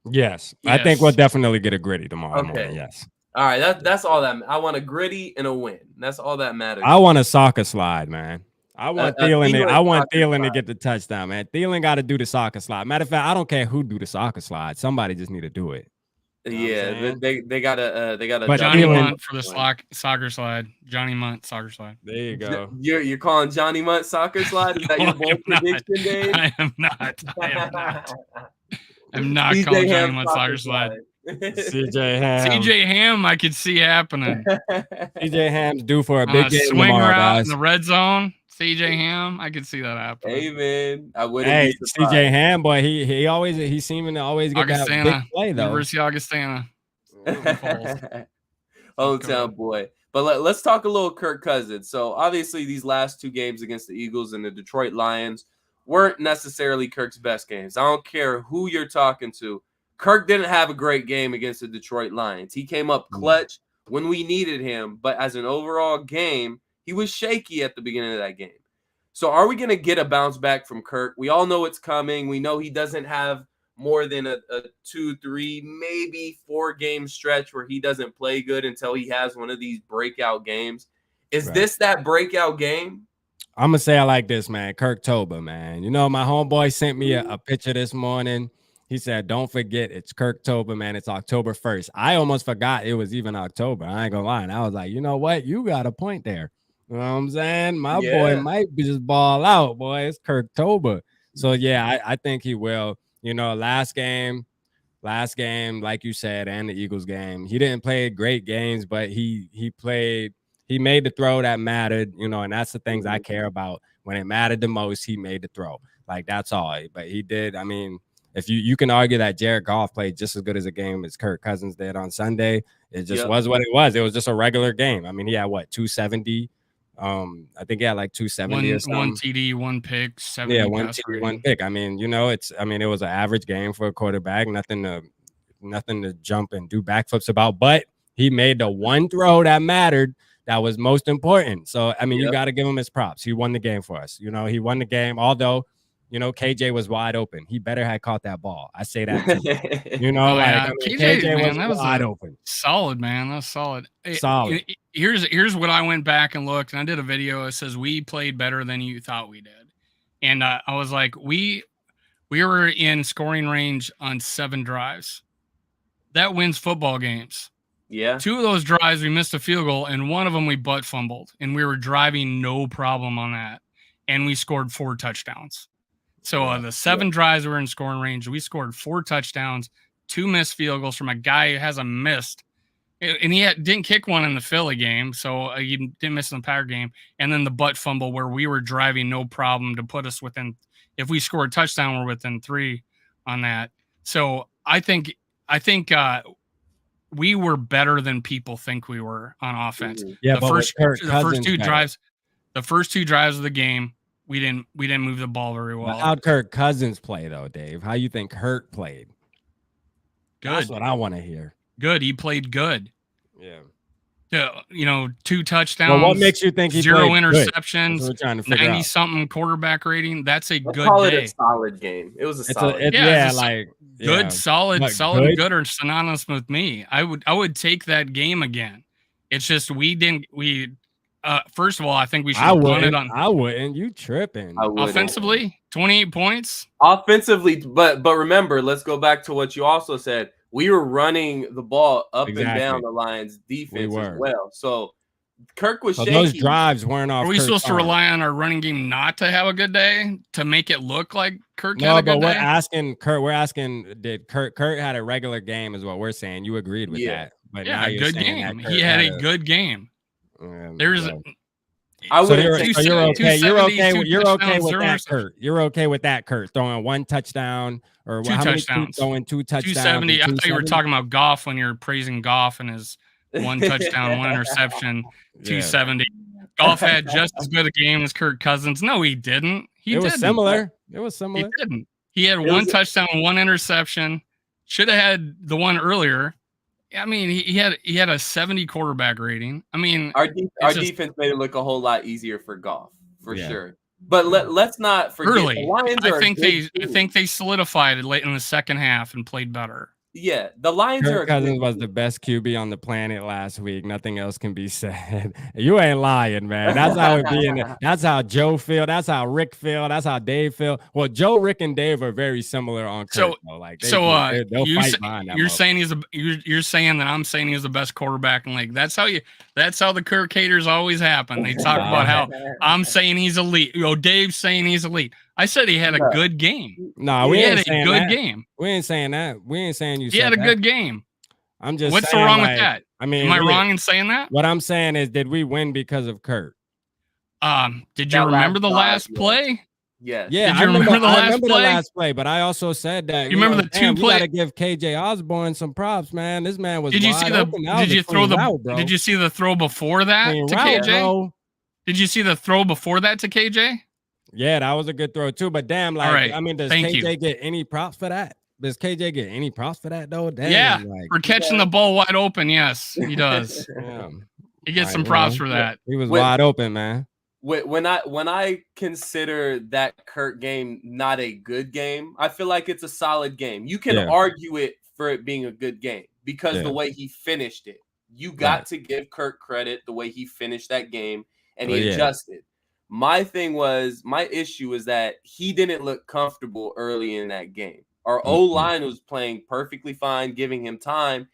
Yes. I think we'll definitely get a gritty tomorrow morning. Yes. All right. That's all that I want, a gritty and a win. That's all that matters. I want a soccer slide, man. I want Thielen to get the touchdown, man. Thielen got to do the soccer slide. Matter of fact, I don't care who do the soccer slide. Somebody just need to do it. Yeah, they gotta Johnny Munt for the soccer slide. Johnny Munt soccer slide. There you go. You're calling Johnny Munt soccer slide? Is that your bold prediction, Dave? I am not. I'm not calling Johnny Munt soccer slide. CJ Ham, I could see happening. CJ Ham's due for a big game swing tomorrow, route guys. In the red zone. CJ Ham, I could see that happening. Hey man, I wouldn't be surprised. CJ Ham, boy, he's seeming to always get that big play though. University of Augustana. Hometown boy. But let's talk a little Kirk Cousins. So obviously these last two games against the Eagles and the Detroit Lions weren't necessarily Kirk's best games. I don't care who you're talking to. Kirk didn't have a great game against the Detroit Lions. He came up clutch when we needed him, but as an overall game, he was shaky at the beginning of that game. So are we going to get a bounce back from Kirk? We all know it's coming. We know he doesn't have more than a 2, 3, maybe 4 game stretch where he doesn't play good until he has one of these breakout games. Is this that breakout game? I'm going to say I like this, man. Kirktober, man. My homeboy sent me a picture this morning. He said, don't forget, it's Kirktober, man. It's October 1st. I almost forgot it was even October. I ain't going to lie. And I was like, you know what? You got a point there. You know what I'm saying? My boy might be just ball out, boy. It's Kirktober. So, yeah, I think he will. Last game, like you said, and the Eagles game, he didn't play great games, but he made the throw that mattered, and that's the things I care about. When it mattered the most, he made the throw. Like, that's all. But he did. I mean, if you can argue that Jared Goff played just as good as a game as Kirk Cousins did on Sunday, it just was what it was. It was just a regular game. I mean, he had 270. I think he had like 270 or something. One TD, one pick, 70. Yeah, one TD, one pick. I mean, it was an average game for a quarterback. Nothing to jump and do backflips about. But he made the one throw that mattered. That was most important. So I mean, you got to give him his props. He won the game for us. He won the game. Although, KJ was wide open. He better have caught that ball. I say that too. KJ was wide open. Solid, man. That's solid. Solid. Here's what I went back and looked, and I did a video. It says we played better than you thought we did, and I was like, we were in scoring range on 7 drives. That wins football games. Yeah. 2 of those drives we missed a field goal, and one of them we butt fumbled, and we were driving no problem on that, and we scored 4 touchdowns. So the 7 drives were in scoring range. We scored 4 touchdowns, 2 missed field goals from a guy who hasn't missed. And he didn't kick one in the Philly game, so he didn't miss in the Packer game. And then the butt fumble where we were driving no problem to put us within. If we score a touchdown, we're within 3 on that. So I think we were better than people think we were on offense. Yeah, the but first Kirk the Cousins first two better. drives, the first 2 drives of the game, we didn't move the ball very well. How'd Kirk Cousins play though, Dave? How you think Kirk played? Good. That's what I want to hear. Good. He played good. Yeah. 2 touchdowns. Well, what makes you think he 0 played interceptions? Good? We're trying to figure 90-something quarterback rating. That's a Let's good call day. it a solid game. It was a solid. Good, solid, What, solid, good? and good are synonymous with me. I would take that game again. It's just first of all, I think we should have punted on. I wouldn't. You tripping? Offensively, 28 points. Offensively, but remember, let's go back to what you also said. We were running the ball up and down the Lions' defense as well. So Kirk was shaky. Those drives weren't off. Are we supposed to rely on our running game not to have a good day to make it look like Kirk had a good day? We're asking Kurt. We're asking, did Kurt had a regular game? Is what we're saying. You agreed with that. But yeah, a good game. He had a good game. There's. I would. You're okay. You're okay with that, Kurt. You're okay with that, Kurt, throwing 1 touchdown or 2 touchdowns. Throwing 2 touchdowns. 270. I thought you were talking about Goff when you're praising Goff and his 1 touchdown, 1 interception, 270. Goff had just as good a game as Kirk Cousins. No, he didn't. It was similar. He didn't. He had 1 touchdown, 1 interception. Should have had the one earlier. I mean, he had a 70 quarterback rating. I mean, our defense made it look a whole lot easier for Goff, for sure. But let's not forget the Lions. I think they solidified it late in the second half and played better. Yeah, the Lions Kirk Cousins was the best QB on the planet last week. Nothing else can be said. You ain't lying, man. That's how it be. That's how Joe feel. That's how Rick feel. That's how Dave feel. Well, Joe, Rick, and Dave are very similar on Kirk. They'll fight behind that. You're saying that I'm saying he's the best quarterback in the league. That's how the Kirk haters always happen. They talk about how I'm saying he's elite. Dave's saying he's elite. I said he had a good game. No, we ain't saying good game. We ain't saying that. We ain't saying he had a good game. I'm just. What's wrong with that? I mean, am I wrong in saying that? What I'm saying is, did we win because of Kurt? Did you remember the last play? Yes. Yeah. Did you remember the last play? But I also said that you remember the 2 plays. You got to give KJ Osborne some props, man. This man was. Did you see Did you see the throw before that to KJ? Bro. Did you see the throw before that to KJ? Yeah, that was a good throw too. But damn, I mean, does KJ get any props for that? Does KJ get any props for that though? Damn, yeah, for catching the ball wide open. Yes, he does. He gets some props for that. He was wide open, man. When I consider that Kurt game not a good game, I feel like it's a solid game. You can argue it for it being a good game because the way he finished it. You got to give Kurt credit the way he finished that game and he adjusted. My issue is that he didn't look comfortable early in that game. Our O-line was playing perfectly fine, giving him time,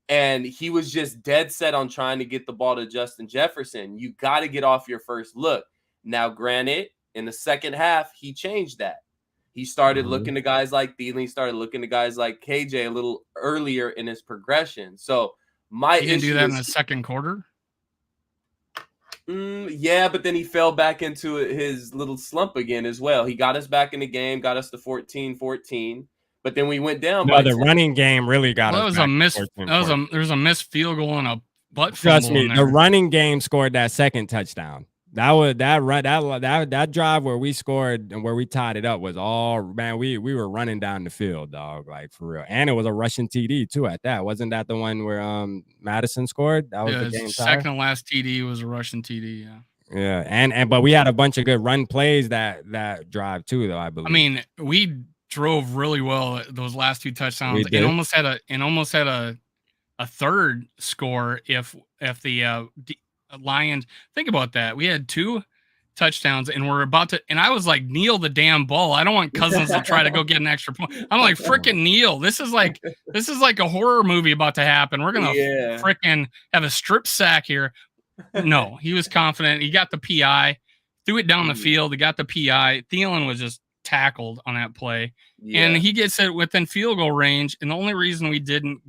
and he was just dead set on trying to get the ball to Justin Jefferson. You got to get off your first look. Now, granted, in the second half, he changed that. He started looking to guys like Thielen. He started looking to guys like KJ a little earlier in his progression. So he didn't do that in the second quarter? Yeah, but then he fell back into his little slump again as well. He got us back in the game, got us to 14-14, but then we went down. No, the running game really got us. There was a missed field goal and a butt Trust me, the running game scored that second touchdown. That drive where we scored and where we tied it up was all, man. We were running down the field, dog, like for real. And it was a Russian TD too. At that, wasn't that the one where Madison scored? That was the game. Second last TD was a Russian TD. Yeah, but we had a bunch of good run plays that drive too, though. I believe. I mean, we drove really well those last 2 touchdowns. It almost had a third score if the Lions, think about that. We had 2 touchdowns and we're about to, and I was like, kneel the damn ball. I don't want Cousins to try to go get an extra point. I'm like, freaking kneel. This is like a horror movie about to happen. We're gonna freaking have a strip sack here. No, he was confident. He got the PI, threw it down the field. He got the PI. Thielen was just tackled on that play, and he gets it within field goal range. And the only reason we didn't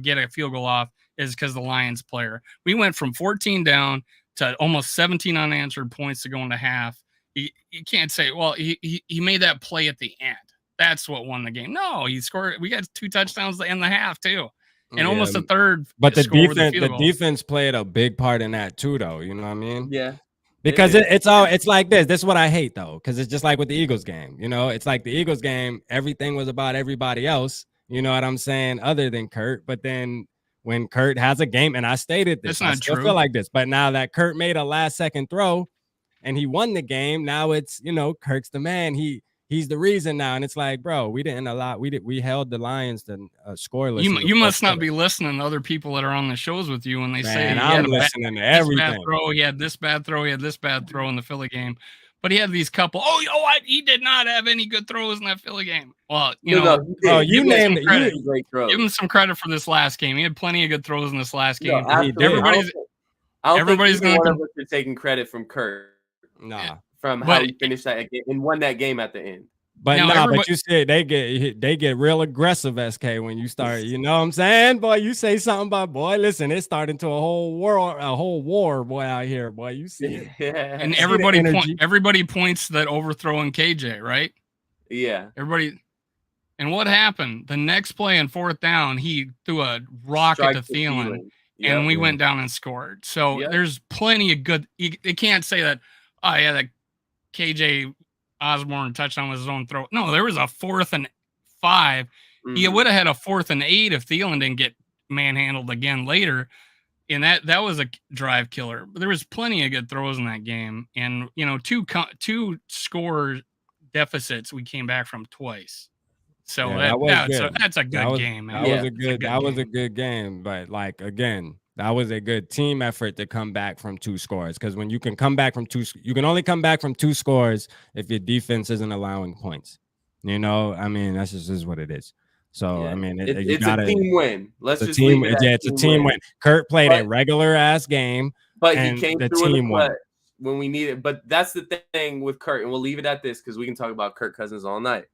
get a field goal off is because the Lions player. We went from 14 down to almost 17 unanswered points to go into half. You can't say, well, he made that play at the end. That's what won the game. No, he scored. We got 2 touchdowns to end the half too. and almost a third. But the score with a defense, field the goal. defense played a big part in that too, though. You know what I mean? Yeah. Because it's like this. This is what I hate though, because it's just like with the Eagles game. You know, it's like the Eagles game. Everything was about everybody else. You know what I'm saying? Other than Kurt. But then when Kurt has a game, and I stated this, That's not I still true. feel like this. But now that Kurt made a last second throw, and he won the game, now it's Kirk's the man. He's the reason now, and it's like, bro, we held the Lions to scoreless. You must not be listening to other people that are on the shows with you when they say I'm listening to everything. He had this bad throw, he had this bad throw in the Philly game, but he had these couple. He did not have any good throws in that Philly game. Well, you named it. Give him some credit for this last game. He had plenty of good throws in this last game. Everybody's going to taking credit from Kurt. Nah. From how he finished that game and won that game at the end. But but you said they get real aggressive, SK, when you start, you know what I'm saying? Boy, you say something about, boy, listen, it's starting to a whole war, boy, out here, boy. You see it. Yeah. And everybody points that overthrowing KJ, right? Yeah. Everybody. And what happened? The next play on 4th down, he threw a rocket to Thielen, and we went down and scored. So there's plenty of good. You can't say that, that KJ Osborne touchdown was his own throw. No, there was a 4th and 5. Mm-hmm. He would have had a 4th and 8 if Thielen didn't get manhandled again later. And that was a drive killer. But there was plenty of good throws in that game. And, two score deficits we came back from twice. So that's a good game. Man. That was a good game. But like, again, that was a good team effort to come back from 2 scores. Because when you can come back from you can only come back from 2 scores if your defense isn't allowing points. You know, I mean, that's just what it is. So I mean, it's a team win. It's a team win. Kurt played a regular ass game, but he came through in the clutch when we needed. But that's the thing with Kurt, and we'll leave it at this because we can talk about Kirk Cousins all night.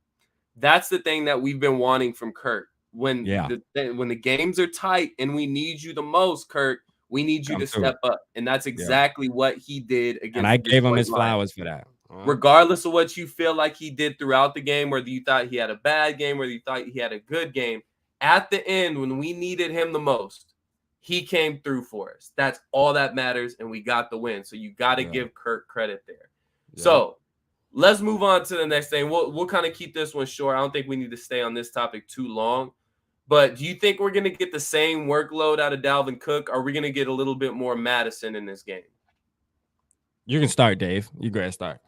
That's the thing that we've been wanting from Kurt. When the games are tight and we need you the most, Kurt, we need you to step up. And that's exactly what he did against. And I gave him his flowers for that. Regardless of what you feel like he did throughout the game, whether you thought he had a bad game, whether you thought he had a good game, at the end, when we needed him the most, he came through for us. That's all that matters, and we got the win. So you got to give Kurt credit there. Yeah. So let's move on to the next thing. We'll kind of keep this one short. I don't think we need to stay on this topic too long. But do you think we're going to get the same workload out of Dalvin Cook? Or are we going to get a little bit more Madison in this game? You can start, Dave. You go ahead and start.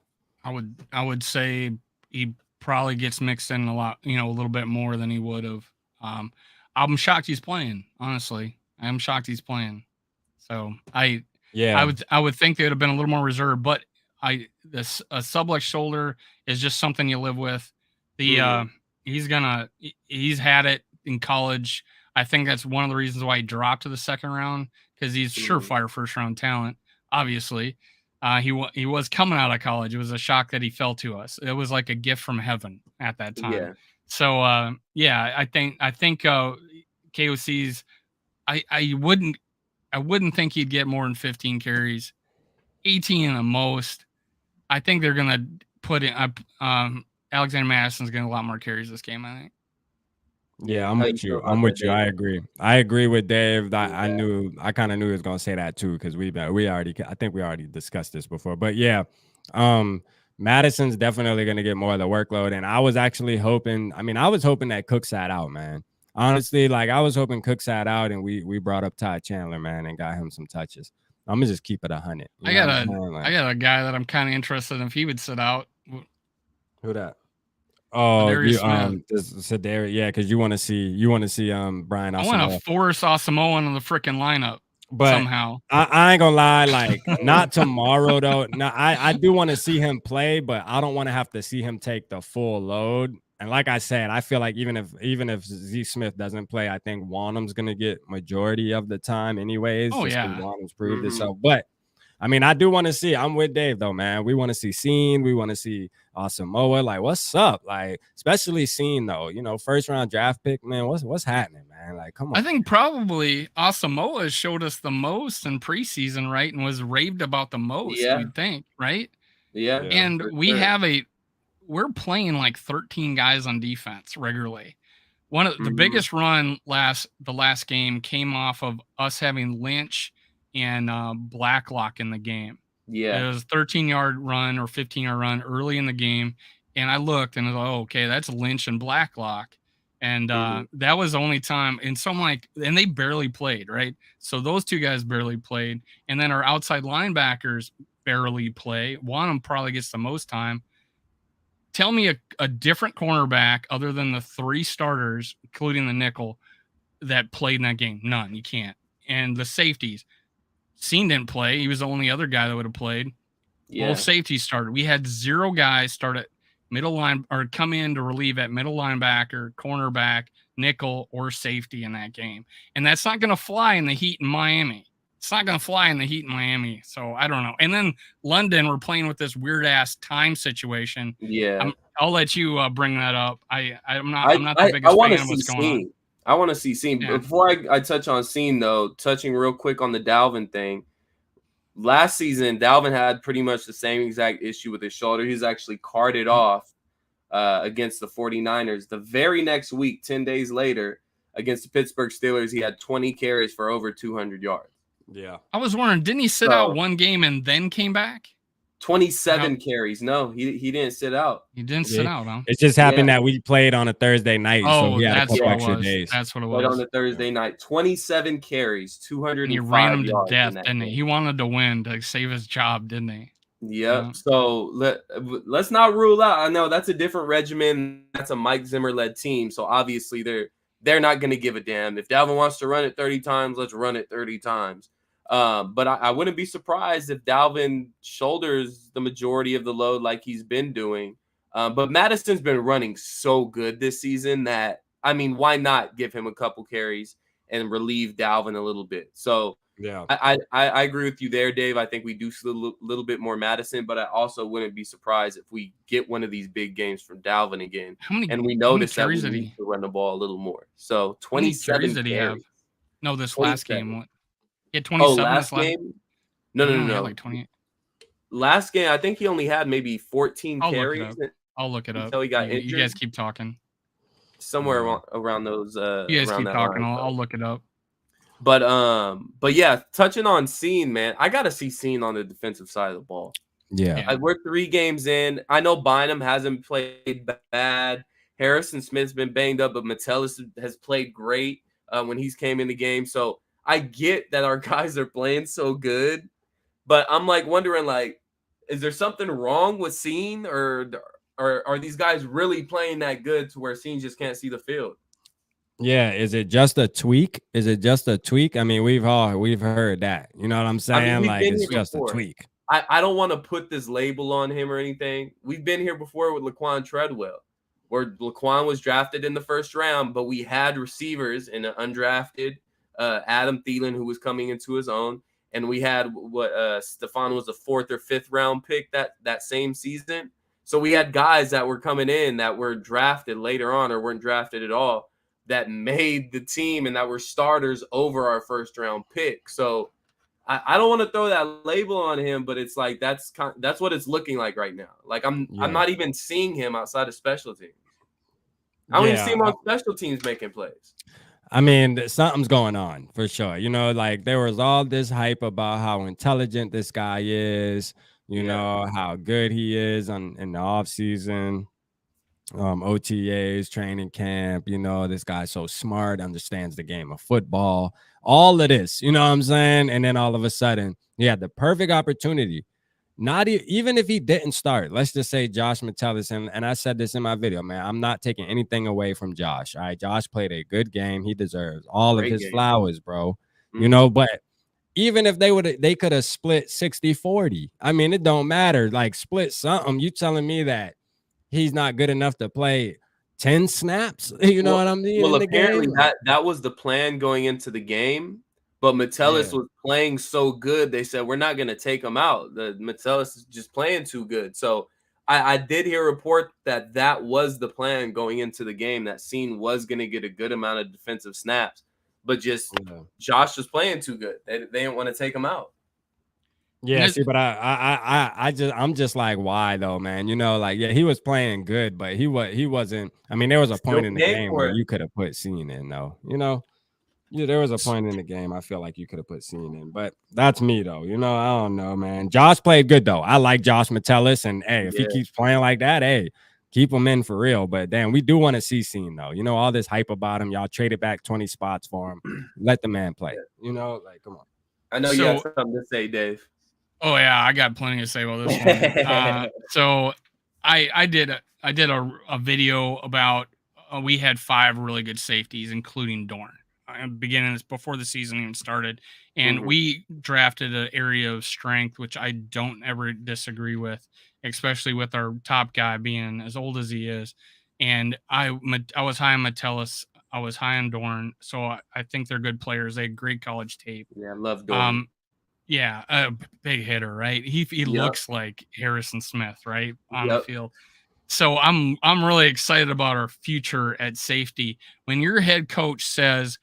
I would say he probably gets mixed in a little bit more than he would have. I'm shocked he's playing, honestly. I am shocked he's playing. So I would think they would have been a little more reserved, but a subluxed shoulder is just something you live with. He's had it in college. I think that's one of the reasons why he dropped to the second round, because he's surefire first round talent. Obviously, he was coming out of college. It was a shock that he fell to us. It was like a gift from heaven at that time. Yeah. So I think KOC's. I wouldn't think he'd get more than 15 carries, 18 the most. I think they're gonna put in. Alexander Madison's getting a lot more carries this game, I think. Yeah, I'm with you. I agree with Dave. I kind of knew he was gonna say that too, because we already discussed this before. But yeah, Madison's definitely gonna get more of the workload. And I was actually hoping. I was hoping that Cook sat out, man. Honestly, I was hoping Cook sat out, and we brought up Todd Chandler, man, and got him some touches. I'm gonna just keep it 100. I got a guy that I'm kind of interested in if he would sit out. Who that? Oh, Sedarius, yeah, because you want to see Brian Asamoah. I want to force Asamoah into the freaking lineup, but somehow. I ain't gonna lie, not tomorrow though. No, I do want to see him play, but I don't want to have to see him take the full load. And like I said, I feel like even if Z Smith doesn't play, I think Wanham's gonna get majority of the time, anyways. Oh yeah, Wanham's proved itself, but. I do want to see. I'm with Dave though, man. We want to see Scene. We want to see Asamoah. What's up? Especially Scene though. First round draft pick, man. What's happening, man? Come on. I think probably Asamoah showed us the most in preseason, right? And was raved about the most. Yeah. You'd think, right? Yeah. And we're playing 13 guys on defense regularly. One of the biggest run the last game came off of us having Lynch and Blacklock in the game. Yeah. It was a 13-yard run or 15-yard run early in the game. And I looked and I was like, oh, okay, that's Lynch and Blacklock. And that was the only time. And so I'm like, and they barely played, right? So those two guys barely played. And then our outside linebackers barely play. One of them probably gets the most time. Tell me a different cornerback other than the three starters, including the nickel, that played in that game. None. You can't. And the safeties. Scene didn't play. He was the only other guy that would have played. Yeah. Both safeties started. We had 0 guys start at middle line or come in to relieve at middle linebacker, cornerback, nickel, or safety in that game. And that's not going to fly in the heat in Miami. It's not going to fly in the heat in Miami. So I don't know. And then London, we're playing with this weird ass time situation. Yeah. I'll let you bring that up. I'm not the biggest fan of what's going on. I want to see Scene. Yeah. Before I touch on Scene, though, touching real quick on the Dalvin thing. Last season, Dalvin had pretty much the same exact issue with his shoulder. He's actually carted off against the 49ers. The very next week, 10 days later, against the Pittsburgh Steelers, he had 20 carries for over 200 yards. Yeah. I was wondering, didn't he sit out one game and then came back? 27 carries. No, he didn't sit out. He didn't sit out, huh? It just happened that we played on a Thursday night, so he had a couple extra days. That's what it was. Played on a Thursday night. 27 carries, 205 yards. He ran him to death, didn't he? He wanted to win to save his job, didn't he? Yep. Yeah. So let's not rule out. I know that's a different regimen. That's a Mike Zimmer-led team, so obviously they're not going to give a damn. If Dalvin wants to run it 30 times, let's run it 30 times. But I wouldn't be surprised if Dalvin shoulders the majority of the load like he's been doing. But Madison's been running so good this season that, I mean, why not give him a couple carries and relieve Dalvin a little bit? So yeah, I agree with you there, Dave. I think we do a little bit more Madison, but I also wouldn't be surprised if we get one of these big games from Dalvin again. And we notice that we need to run the ball a little more. So 27 carries. Did he have? No, this last game. He had 27. Last game? No. Like 28. Last game, I think he only had maybe 14 carries. I'll look it up. Until he got injured. You guys keep talking. Somewhere around those. You guys keep talking. I'll look it up. But yeah, touching on Scene, man, I gotta see Scene on the defensive side of the ball. Yeah. We're 3 games in. I know Bynum hasn't played bad. Harrison Smith's been banged up, but Metellus has played great when he's came in the game. So I get that our guys are playing so good, but I'm like wondering, like, is there something wrong with Scene, or are these guys really playing that good to where Scene just can't see the field? Yeah, is it just a tweak? I mean, we've heard that. You know what I'm saying? I mean, like, it's just a tweak. I don't want to put this label on him or anything. We've been here before with Laquan Treadwell, where Laquan was drafted in the first round, but we had receivers in an undrafted Adam Thielen, who was coming into his own, and we had Stephon was a 4th or 5th round pick that same season. So we had guys that were coming in that were drafted later on or weren't drafted at all, that made the team and that were starters over our first round pick. So I don't want to throw that label on him, but it's like that's what it's looking like right now. Like I'm not even seeing him outside of special teams. I don't even see him on special teams making plays. I mean, something's going on for sure. You know, like there was all this hype about how intelligent this guy is, you know, how good he is in the offseason. OTAs, training camp, you know, this guy's so smart, understands the game of football, all of this, you know what I'm saying? And then all of a sudden, he had the perfect opportunity. Not even if he didn't start, let's just say Josh Metellus, and I said this in my video, man, I'm not taking anything away from Josh. All right, Josh played a good game. He deserves all of his flowers, bro. Mm-hmm. You know, but even if they could have split 60-40. I mean, it don't matter. Like, split something. You telling me that he's not good enough to play 10 snaps? You know what I mean? Well, apparently that was the plan going into the game, but Metellus was playing so good, they said, we're not going to take him out. The Metellus is just playing too good. So I did hear a report that was the plan going into the game, that Scene was going to get a good amount of defensive snaps, but just Josh was playing too good. They didn't want to take him out. Yeah, see, but I'm just like, why though, man? You know, like, yeah, he was playing good, but he wasn't. I mean, there was a point in the game where you could have put Scene in, though. You know, yeah, there was a point in the game I feel like you could have put Scene in, but that's me though. You know, I don't know, man. Josh played good though. I like Josh Metellus, and hey, if he keeps playing like that, hey, keep him in for real. But damn, we do want to see Scene though. You know, all this hype about him. Y'all traded back 20 spots for him. Let the man play. You know, like, come on. I know you have something to say, Dave. Oh yeah, I got plenty to say about this one. So I did a video about we had 5 really good safeties, including Dorn. Beginning this before the season even started, and we drafted an area of strength, which I don't ever disagree with, especially with our top guy being as old as he is. And I was high on Metellus, I was high on Dorn, so I think they're good players. They had great college tape. Yeah, I love Dorn. Yeah, a big hitter, right? He looks like Harrison Smith, right, on the field. So I'm really excited about our future at safety. When your head coach says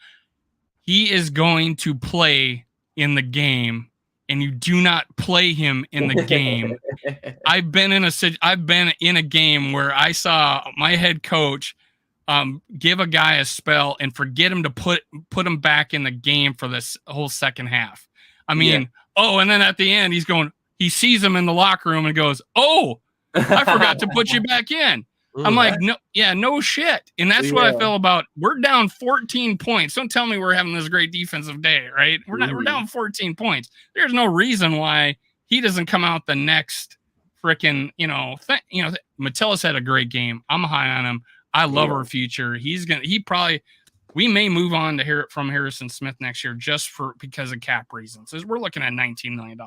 he is going to play in the game and you do not play him in the game, I've been in a game where I saw my head coach give a guy a spell and forget him to put him back in the game for this whole second half. I mean, and then at the end he sees him in the locker room and goes, "Oh, I forgot to put you back in." I'm like, no shit. And that's what I feel about. We're down 14 points. Don't tell me we're having this great defensive day, right? We're down 14 points. There's no reason why he doesn't come out the next freaking, Metellus had a great game. I'm high on him. I love our future. We may move on to from Harrison Smith next year just because of cap reasons. We're looking at $19 million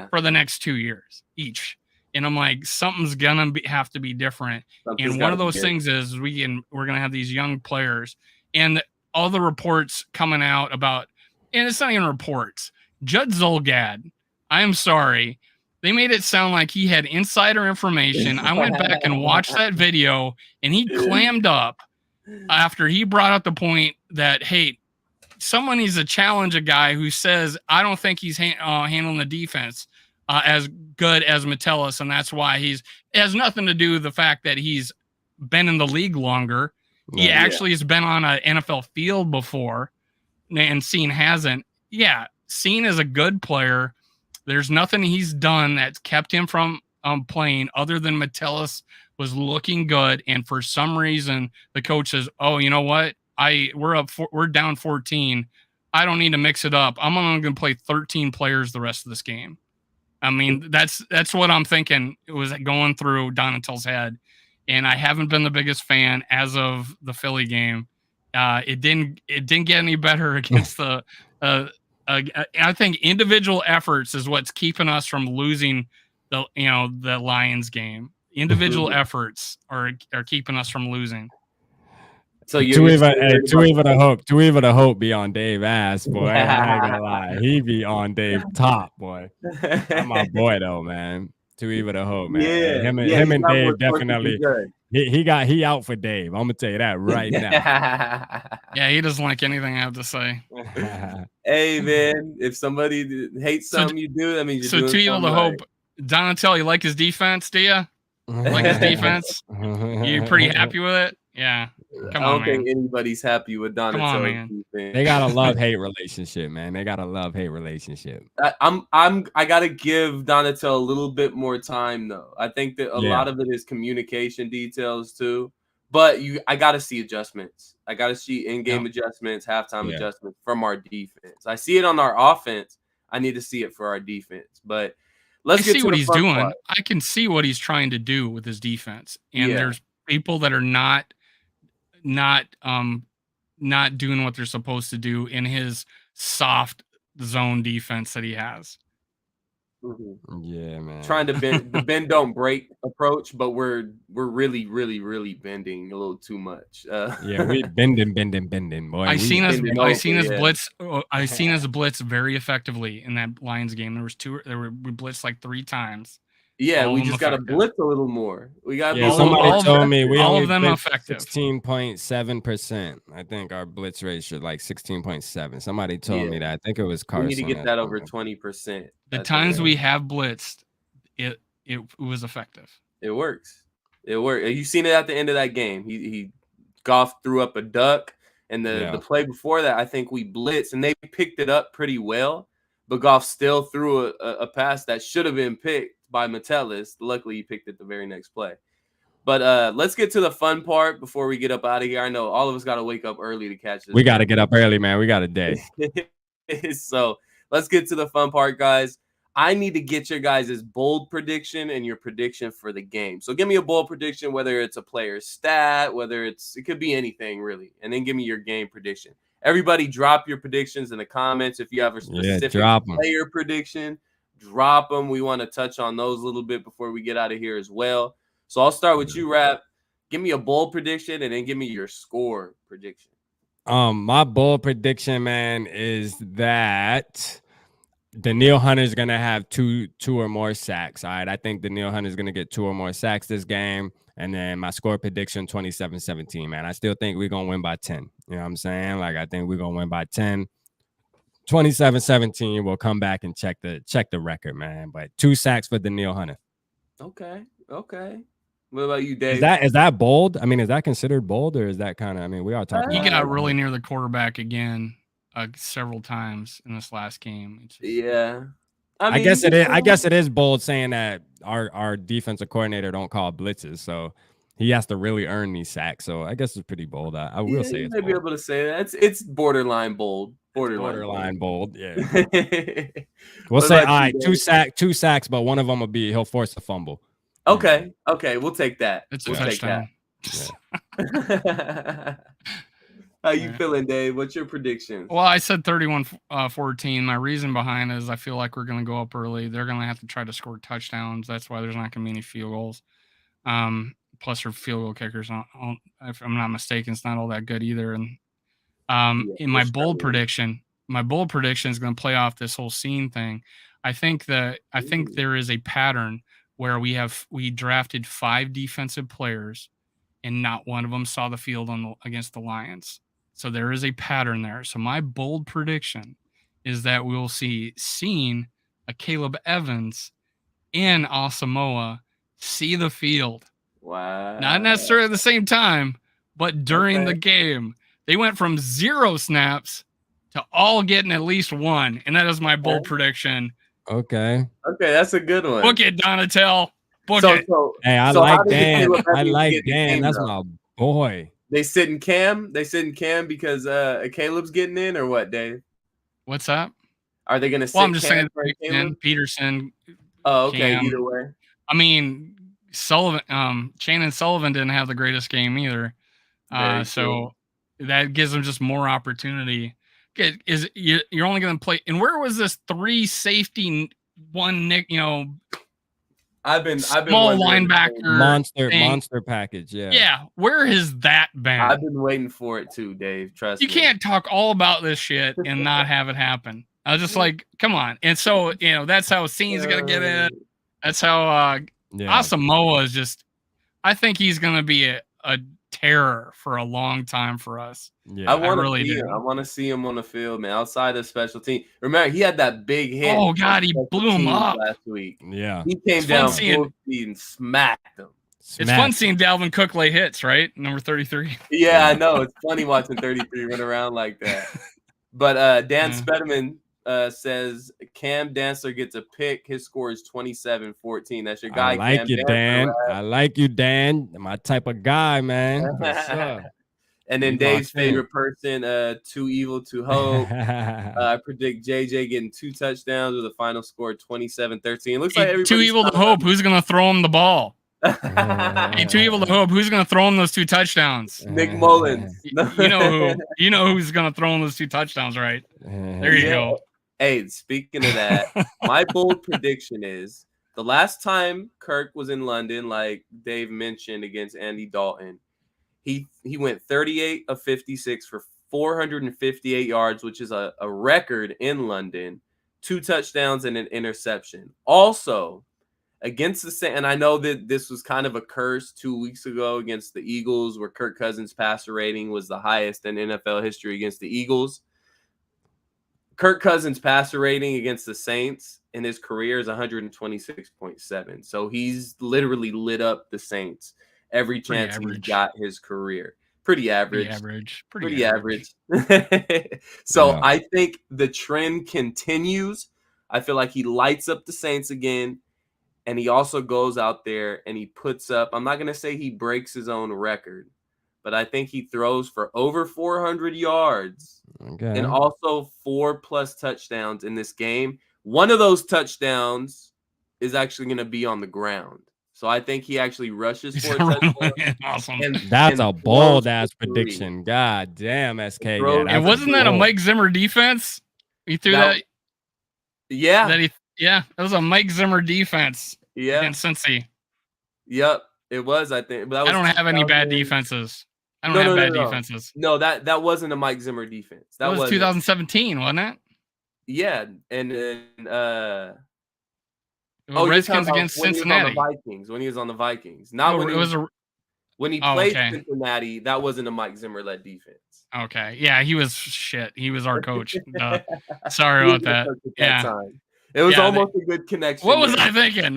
for the next 2 years each. And I'm like, something's gonna have to be different. And one of those things is we're gonna have these young players, and all the reports coming out about, and it's not even reports. Judd Zulgad, I'm sorry, they made it sound like he had insider information. I went back and watched that video, and he clammed up after he brought up the point that, hey, someone needs to challenge a guy who says, I don't think he's handling the defense as good as Metellus, and that's why it has nothing to do with the fact that he's been in the league longer. He actually has been on an NFL field before, and Scene hasn't. Yeah, Scene is a good player. There's nothing he's done that's kept him from playing other than Metellus was looking good, and for some reason the coach says, "Oh, you know what? We're down 14. I don't need to mix it up. I'm only going to play 13 players the rest of this game." I mean, that's what I'm thinking. It was going through Donatel's head, and I haven't been the biggest fan as of the Philly game. It didn't get any better against the. I think individual efforts is what's keeping us from losing the Lions game. Individual efforts are keeping us from losing. So two even a hope be on Dave ass, boy. I ain't gonna lie, he be on Dave top, boy. That's my boy though, man. Two even a hope, man. Yeah, him and Dave definitely. He out for Dave. I'm gonna tell you that right now. Yeah, he doesn't like anything I have to say. Hey man, if somebody hates something you do, that means you're doing two evil to right. hope. Donatel, you like his defense? Do you like his defense? You pretty happy with it? Yeah. Come on, I don't think anybody's happy with Donatel's defense. They got a love-hate relationship, man. They got a love-hate relationship. I gotta give Donatel a little bit more time though. I think that a lot of it is communication details too. But I gotta see adjustments. I gotta see in-game adjustments, halftime adjustments from our defense. I see it on our offense. I need to see it for our defense. But let's get to what he's doing. Part. I can see what he's trying to do with his defense. And there's people that are not doing what they're supposed to do in his soft zone defense that he has. Yeah, man. Trying to bend the bend don't break approach, but we're really, really, really bending a little too much. We bending, boy. I seen his blitz. I seen his blitz very effectively in that Lions game. We blitzed like 3 times, Yeah, All we of them just got to effective. blitz a little more. We got Yeah, All of- somebody all of told them- me we all only of them blitzed effective. 16.7%. I think our blitz rate should like 16.7. Somebody told me Yeah. that. I think it was We Carson. need to get that over 20%. The times we have blitzed, it was effective. It works. It worked. You seen it at the end of that game. He Goff threw up a duck, and the play before that, I think we blitzed, and they picked it up pretty well. But Goff still threw a pass that should have been picked by Metellus. Luckily, he picked it the very next play. But let's get to the fun part before we get up out of here. I know all of us got to wake up early to catch this. We got to get up early, man. We got a day. So let's get to the fun part, guys. I need to get your guys' bold prediction and your prediction for the game. So give me a bold prediction, whether it's a player's stat, it could be anything really, and then give me your game prediction. Everybody drop your predictions in the comments. If you have a specific player prediction, drop them. We want to touch on those a little bit before we get out of here as well. So I'll start with you, Rap. Give me a bold prediction and then give me your score prediction. My bold prediction, man, is that Danielle Hunter's gonna have two or more sacks. All right. I think Danielle Hunter's gonna get 2 or more sacks this game. And then my score prediction 27-17, man. I still think we're gonna win by 10. You know what I'm saying? Like, I think we're gonna win by 10. 27-17. We'll come back and check the record, man. But 2 sacks for Danielle Hunter. Okay. What about you, Dave? Is that bold? I mean, is that considered bold, or is that kind of? I mean, we are talking. He got really near the quarterback again several times in this last game. Yeah, I guess it is. I guess it is bold saying that our defensive coordinator don't call blitzes, so he has to really earn these sacks. So I guess it's pretty bold. I will say it's bold. Be able to say that it's borderline bold. Borderline bold. Yeah. We'll say all right, 2 sacks, but one of them he'll force a fumble. Okay, we'll take that. It's a touchdown. Yeah. How you feeling, Dave? What's your prediction? Well, I said 31-14. My reason behind it is I feel like we're going to go up early. They're going to have to try to score touchdowns. That's why there's not going to be any field goals. Plus, our field goal kickers, if I'm not mistaken, it's not all that good either. And in my bold prediction is going to play off this whole scene thing. I think there is a pattern where we drafted 5 defensive players, and not one of them saw the field against the Lions. So there is a pattern there. So my bold prediction is that we will see a Caleb Evans and Asamoah see the field. Wow. Not necessarily at the same time, but during the game. They went from 0 snaps to all getting at least 1. And that is my bold prediction. Okay, that's a good one. Book it, Donatel. Book it. Hey, I like Dan. I like Dan. That's my boy. They sit in Cam because Caleb's getting in, or what, Dave? What's that? Are they going to sit I'm just Cam saying Peterson. Oh, okay. Cam. Either way. I mean, Shannon Sullivan didn't have the greatest game either. So that gives them just more opportunity. You're only going to play. And where was this 3 safety, 1 Nick, I've been small linebacker monster package. Yeah. Where has that been? I've been waiting for it too, Dave. Trust me. You can't talk all about this shit and not have it happen. I was just like, come on. And so, that's how Scene's going to get in. That's how Asamoah is just, I think he's going to be a terror for a long time for us. Yeah, I want to see him on the field, man. Outside of special team, remember he had that big hit. Oh God, he blew him up last week. Yeah, he came down full speed and smacked him. It's fun seeing Dalvin Cook lay hits, right? Number 33. Yeah, I know. It's funny watching 33 run around like that. But Dan Spedman says Cam Dantzler gets a pick. His score is 27-14. That's your guy. I like Cam you, Dantzler, Dan. right? I like you, Dan. My type of guy, man. And then Dave's favorite person, Too Evil to Hope. I predict JJ getting 2 touchdowns with a final score 27-13. Looks like everybody's Too Evil to Hope. Who's going to throw him the ball? Too Evil to Hope. Who's going to throw him those 2 touchdowns? Nick Mullins. You know who's going to throw him those 2 touchdowns, right? There you go. Hey, speaking of that, my bold prediction is the last time Kirk was in London, like Dave mentioned, against Andy Dalton, he went 38 of 56 for 458 yards, which is a record in London, 2 touchdowns and an interception. Also, against the Saints, and I know that this was kind of a curse 2 weeks ago against the Eagles, where Kirk Cousins' passer rating was the highest in NFL history against the Eagles. Kirk Cousins' passer rating against the Saints in his career is 126.7. So he's literally lit up the Saints every chance he's got his career. Pretty average. Pretty average. So yeah. I think the trend continues. I feel like he lights up the Saints again. And he also goes out there and he puts up, I'm not going to say he breaks his own record, but I think he throws for over 400 yards and also 4+ touchdowns in this game. One of those touchdowns is actually going to be on the ground. So I think he actually rushes for a touchdown. Awesome. That's a bold-ass prediction. God damn, SK. And wasn't that a Mike Zimmer defense? He threw that? Yeah. That was a Mike Zimmer defense. Yeah. Against Cincy. Yep, it was, I think. But that was I don't have any bad defenses. I don't have bad defenses. No, that wasn't a Mike Zimmer defense. That was 2017, wasn't it? Yeah, and Redskins against Cincinnati. When he was on the Vikings. Not when he played Cincinnati, that wasn't a Mike Zimmer-led defense. Okay. Yeah, he was shit. He was our coach. Sorry about that. Time. It was almost a good connection. What was I thinking?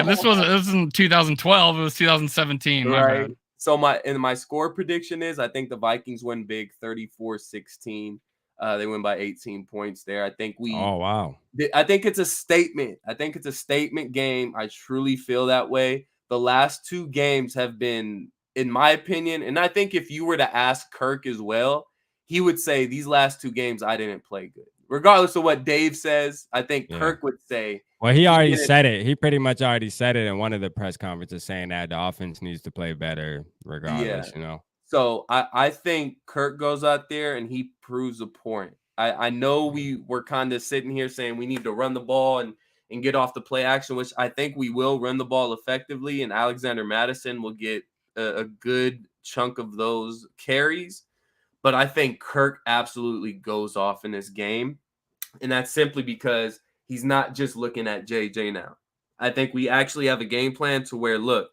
This was in 2012. It was 2017. Right. So my score prediction is I think the Vikings win big, 34-16. They win by 18 points there. I think I think it's a statement. I think it's a statement game. I truly feel that way. The last 2 games have been, in my opinion, and I think if you were to ask Kirk as well, he would say these last 2 games I didn't play good. Regardless of what Dave says, I think Kirk would say. Well, he already said it. He pretty much already said it in one of the press conferences, saying that the offense needs to play better regardless, So I think Kirk goes out there and he proves a point. I know we were kind of sitting here saying we need to run the ball and get off the play action, which I think we will run the ball effectively, and Alexander Mattison will get a good chunk of those carries. But I think Kirk absolutely goes off in this game. And that's simply because he's not just looking at JJ now. I think we actually have a game plan to where, look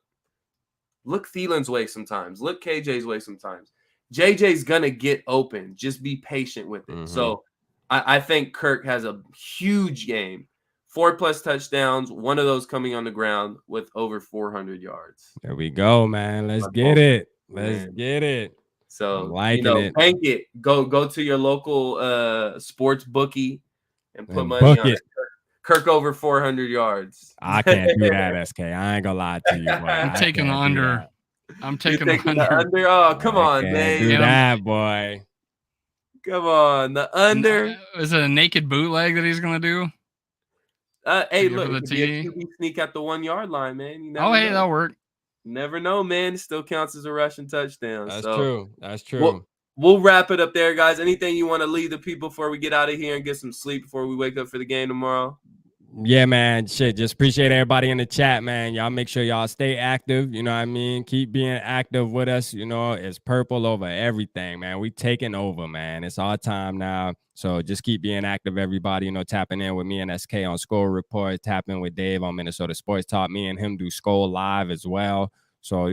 Thielen's way sometimes. Look KJ's way sometimes. JJ's going to get open. Just be patient with it. Mm-hmm. So I think Kirk has a huge game. 4+ touchdowns, one of those coming on the ground with over 400 yards. There we go, man. Let's get it. Let's get it. So, bank it. Go to your local sports bookie and put money on it. Kirk over 400 yards. I can't do that, SK. I ain't gonna lie to you. Boy. I'm taking the under. I'm taking the under. Oh, come on, man. Do that, boy. Come on, the under. Is it a naked bootleg that he's gonna do? Hey, look, he sneak at the 1 yard line, man. That'll work. Never know, man. It still counts as a rushing touchdown. That's true. We'll wrap it up there, guys. Anything you want to leave the people before we get out of here and get some sleep before we wake up for the game tomorrow? Yeah, man. Just appreciate everybody in the chat, man. Y'all make sure y'all stay active. You know what I mean? Keep being active with us. It's purple over everything, man. We taking over, man. It's our time now. So just keep being active, everybody. Tapping in with me and SK on SKOL Report, tapping with Dave on Minnesota Sports Talk. Me and him do SKOL Live as well. So,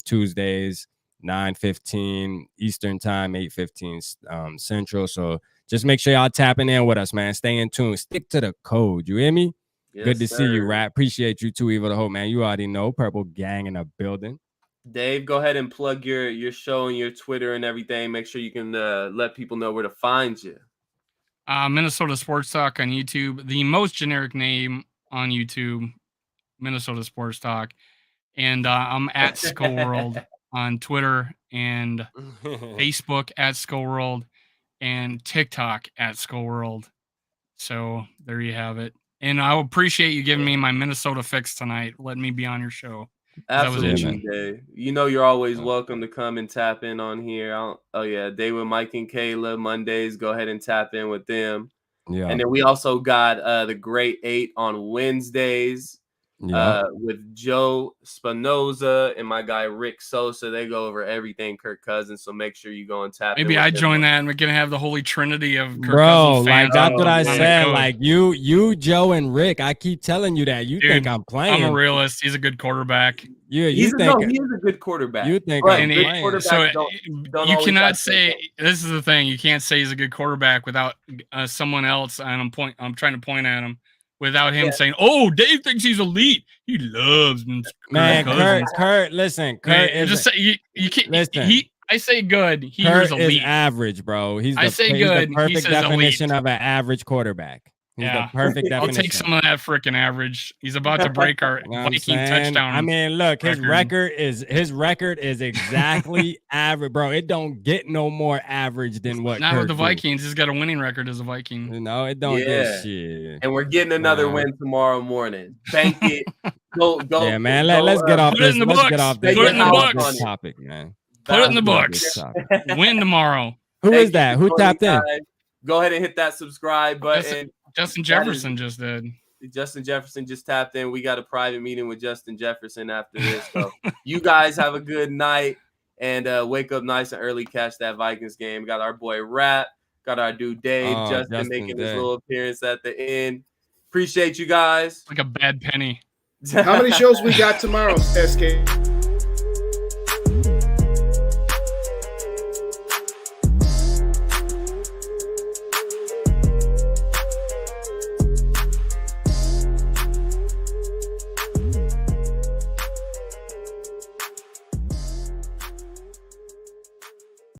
Tuesdays, 9:15 Eastern time, 8:15 Central. So just make sure y'all tapping in with us, man. Stay in tune. Stick to the code. You hear me? Yes, good to see you, Rat. Appreciate you too, Evil the Hope, man. You already know. Purple Gang in the building. Dave, go ahead and plug your show and your Twitter and everything. Make sure you can let people know where to find you. Minnesota Sports Talk on YouTube. The most generic name on YouTube, Minnesota Sports Talk. And I'm at SKOL World on Twitter and Facebook at SKOL World and TikTok at SKOL World. So there you have it. And I appreciate you giving me my Minnesota fix tonight, letting me be on your show. Absolutely, Dave. You're always welcome to come and tap in on here. Day with Mike and Kayla Mondays. Go ahead and tap in with them. Yeah. And then we also got the Great 8 on Wednesdays. with Joe Spinoza and my guy Rick Sosa. They go over everything Kirk Cousins, so make sure you go and tap. Maybe I join that, and we're gonna have the holy trinity of Kirk bro. Cousins Like fans. that's what I said. Code. Like you, Joe, and Rick. I keep telling you that. You Dude, think I'm playing? I'm a realist. He's a good quarterback. Yeah, he is a good quarterback. You think but I'm good playing? quarterbacks So don't you always cannot say this is the thing. You can't say he's a good quarterback without someone else. And I'm trying to point at him without him saying, "Oh, Dave thinks he's elite. He loves man." Cousins. Kurt, listen, Kurt man, is just say you can't. listen. I say good. He Kurt is elite. is average, bro. He's I say good. the perfect He says definition elite. of an average quarterback. He's the perfect definition. I'll take some of that freaking average. He's about to break our Viking touchdown. I mean, look, his record is exactly average, bro. It don't get no more average than what. Not Kirk with the do. Vikings. He's got a winning record as a Viking. No, it don't get shit. And we're getting another win tomorrow morning. Bank it. Go. Yeah, man. Let's get off this. Let's get off this. Put it in the books. Topic, man. Put it in the books. Win tomorrow. Who is that? Who tapped in? Go ahead and hit that subscribe button. Justin Jefferson just did. Justin Jefferson just tapped in. We got a private meeting with Justin Jefferson after this. So you guys have a good night and wake up nice and early. Catch that Vikings game. We got our boy Rap. Got our dude Dave. Justin making his little appearance at the end. Appreciate you guys. Like a bad penny. How many shows we got tomorrow, SK?